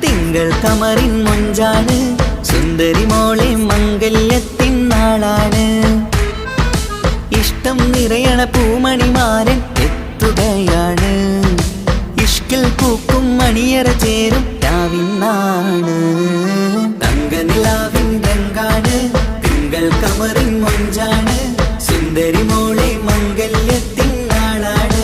തിങ്കൾ കമറിൻ മൊഞ്ചാണ്, സുന്ദരി മോളെ മംഗല്യത്തിൻ നാളാണ്. ഇഷ്ടം നിറയണ പൂമണിമാരൻ എത്തുകയാണ്, ഇഷ്കിൽ പൂക്കും മണിയറ ചേരും രാവിനാണ്. തങ്കനിലാവിൻ രംഗാണ്, തിങ്കൾ കമറിൻ മൊഞ്ചാണ്, സുന്ദരി മോളെ മംഗല്യത്തിൻ നാളാണ്.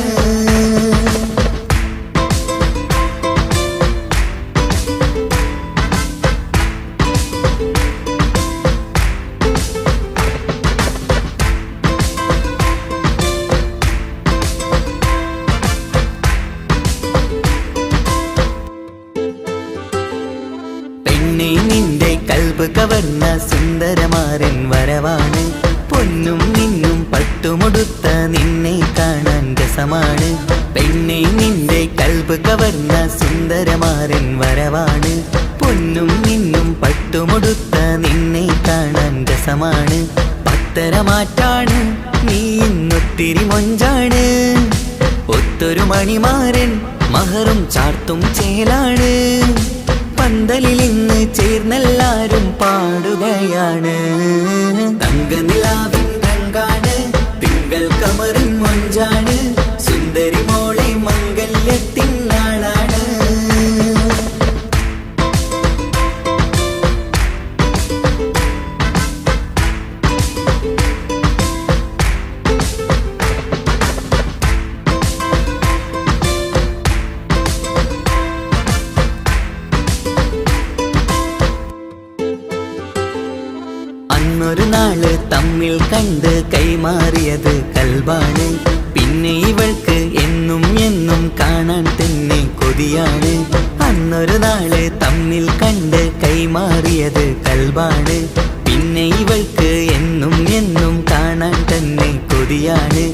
നിന്റെ കൽബ് കവർന്ന സുന്ദരമാരൻ വരവാണ്, പൊന്നും നിന്നും പട്ടുമൊടുത്ത നിന്നെ കാണാൻ രസമാണ്. പെണ്ണെ നിന്റെ കൽബ് കവർന്ന സുന്ദരമാരൻ വരവാണ്. പൊന്നും മിന്നും പട്ടുമുടുത്ത നിന്നെ കാണാൻ രസമാണ്. പത്തരമാറ്റാണ് നീ ഇന്നൊത്തിരി മൊഞ്ചാണ്. ഒത്തൊരു മണിമാരൻ മഹറും ചാർത്തും ചേലാണ്. പന്തലിൽ ഇന്ന് ചേർന്നെല്ലാരും പാടുകയാണ്. തങ്കനിലാവിൻ രംഗാണ്, തിങ്കൾ കമറിൻ മൊഞ്ചാണ്. സുന്ദരി മോളെ മംഗല്യത്തിൻ നാളാണ്. അന്നൊരു നാള് തമ്മിൽ കണ്ട് കൈമാറിയത് കൽബാണ്. പിന്നെ ഇവൾക്ക് എന്നും എന്നും കാണാൻ തന്നെ കൊതിയാണ്. അന്നൊരു നാള് തമ്മിൽ കണ്ട് കൈമാറിയത് കൽബാണ്. പിന്നെ ഇവൾക്ക് എന്നും എന്നും കാണാൻ തന്നെ കൊതിയാണ്.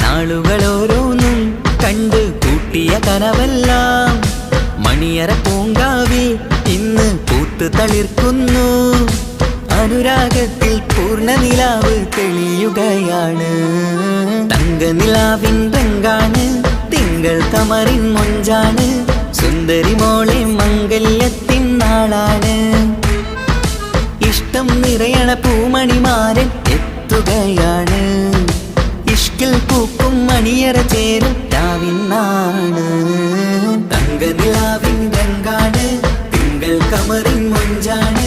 നാളുകൾ ഓരോന്നും കണ്ട് കൂട്ടിയ കനവെല്ലാം മണിയറ പൂങ്കാവിൽ ഇന്ന് പൂത്തു തളിർക്കുന്നു. അനുരാഗത്തിൽ പൂർണ്ണ നിലാവ് തെളിയുകയാണ്. തങ്കനിലാവിൻ രംഗാണ്, തിങ്കൾ കമറിൻ മൊഞ്ചാണ്. സുന്ദരി മോളെ മംഗല്യത്തിൻ നാളാണ്. ഇഷ്ടം നിറയണ പൂമണിമാരൻ എത്തുകയാണ്. ഇഷ്കിൽ പൂക്കും മണിയറ ചേരും രാവിനാണ്. തങ്കനിലാവിൻ രംഗാണ്, തിങ്കൾ കമറിൻ മൊഞ്ചാണ്.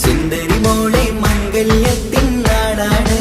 സുന്ദരി മോളെ മംഗല്യത്തിൻ നാടാണ്.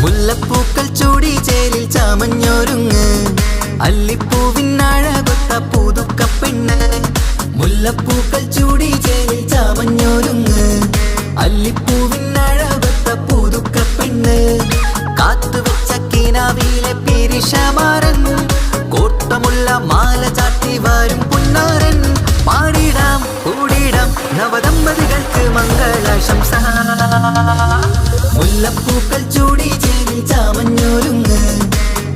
മുല്ലപ്പൂക്കൾ ചൂടി ചേലിൽ ചാമഞ്ഞൊരുങ്ങ്, അല്ലിപ്പൂവിനഴകൊത്ത പുതുക്കപ്പെണ്ണ്. മുല്ലപ്പൂക്കൾ ചൂടി ചേലിൽ ചാമഞ്ഞൊരുങ്ങ്, അല്ലിപ്പൂവിനഴകൊത്ത പുതുക്കപ്പെണ്ണ്. കാത്തുവെച്ച കിനാവിലെ പിരിശമാരൻ, കോട്ടമുള്ള മാല ചാട്ടി വരും പുന്നാരൻ. പാടിടാം കൂടിടാം നവദമ്പതികൾക്ക് മംഗളാശംസ. മുല്ലപ്പൂക്കൾ ചൂടി ചേലിൽ ചാമഞ്ഞൊരുങ്ങ്,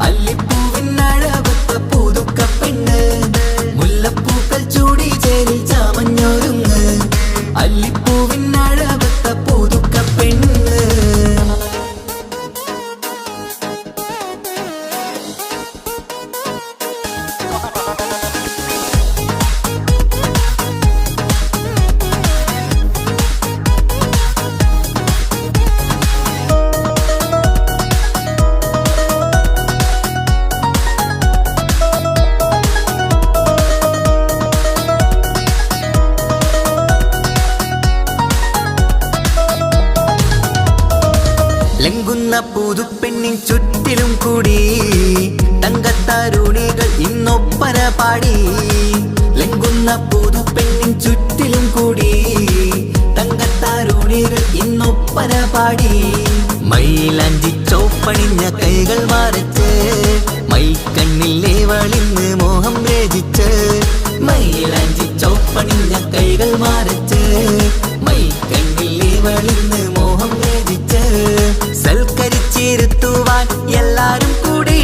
അല്ലിപ്പൂവിനഴകൊത്ത പുതുക്കപ്പെണ്ണ്. മുല്ലപ്പൂക്കൾ ചൂടി ചേലിൽ ചാമഞ്ഞൊരുങ്ങ്, അല്ലിപ്പൂവിനഴകൊത്ത പുതുക്കപ്പെണ്ണ്. ലംഘുന്ന പുതുപ്പെണ്ണിൻ ചുറ്റിലും കൂടി തങ്കത്താരുണികൾ ഇന്നൊപ്പന പാടി. ലംഘുന്ന പുതുപ്പെണ്ണിൻ ചുറ്റിലും കൂടി തങ്കത്താരുണികൾ ഇന്നൊപ്പന പാടി. മൈലാഞ്ചി ചോപ്പണിഞ്ഞ കൈകൾ മറച്ച്, മൈക്കണ്ണിലെ വളിന്ന് മോഹം രചിച്ച്. മൈലാഞ്ചി ചോപ്പണിഞ്ഞ കൈകൾ മറച്ച്, മൈക്കണ്ണിലെ വളിന്ന് മോഹം രചിച്ച്. സൽക്കരിച്ചിരുത്തുവാൻ എല്ലാരും കൂടി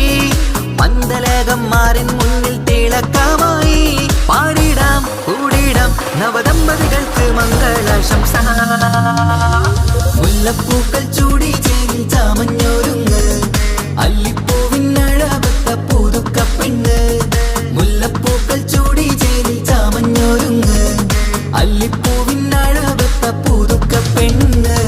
പന്തലകന്മാരൻ മുന്നിൽ തിളക്കമായി. പാടിടാം കൂടിടാം നവദമ്പതികൾക്ക് മംഗളാശംസ. മുല്ലപ്പൂക്കൾ ചൂടി ചേലിൽ ചാമഞ്ഞൊരുങ്ങ്, അല്ലിപ്പൂവിനഴകൊത്ത പുതുക്കപ്പെണ്ണ്. മുല്ലപ്പൂക്കൾ ചൂടി ചേലിൽ ചാമഞ്ഞൊരുങ്ങ്, അല്ലിപ്പൂവിനഴകൊത്ത പുതുക്കപ്പെണ്ണ്.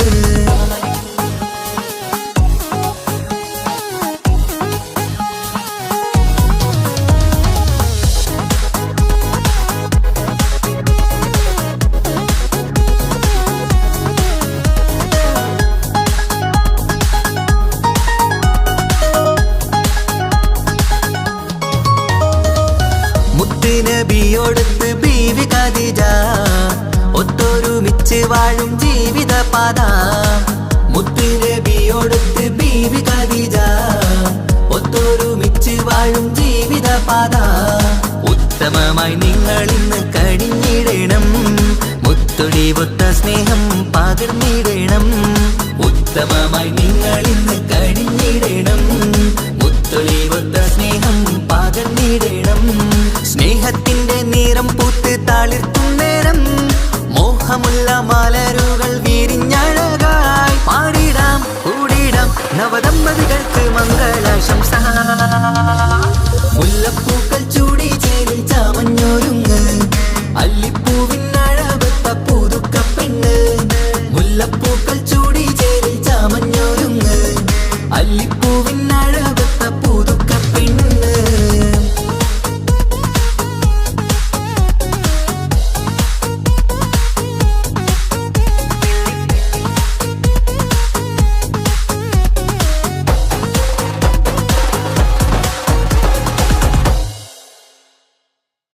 മുത്തൊളിവൊത്ത സ്നേഹം പകർന്നിടണം ഉത്തമമായി നിങ്ങൾ ഇന്ന് കഴിഞ്ഞിടണം മുത്തൊളിവൊത്ത സ്നേഹം പകർന്നിടണം സ്നേഹത്തിന്റെ നിറം പൂത്ത് താളിർത്തും നേരം മോഹമുള്ള മലരുകൾ വിരിഞ്ഞഴകായി പാടിടാം കൂടിടാം നവദമ്പതികൾക്ക് മംഗളാശംസ മുല്ലപ്പൂക്കൾ ചൂടി ചേരിൽ ചാമഞ്ഞൊരുങ്ങ് അല്ലിപ്പൂവിനഴകൊത്ത പുതുക്കപ്പെണ്ണ് മുല്ലപ്പൂക്കൾ ചൂടി ചേരിൽ ചാമഞ്ഞൊരുങ്ങ് അല്ലിപ്പൂവിനഴ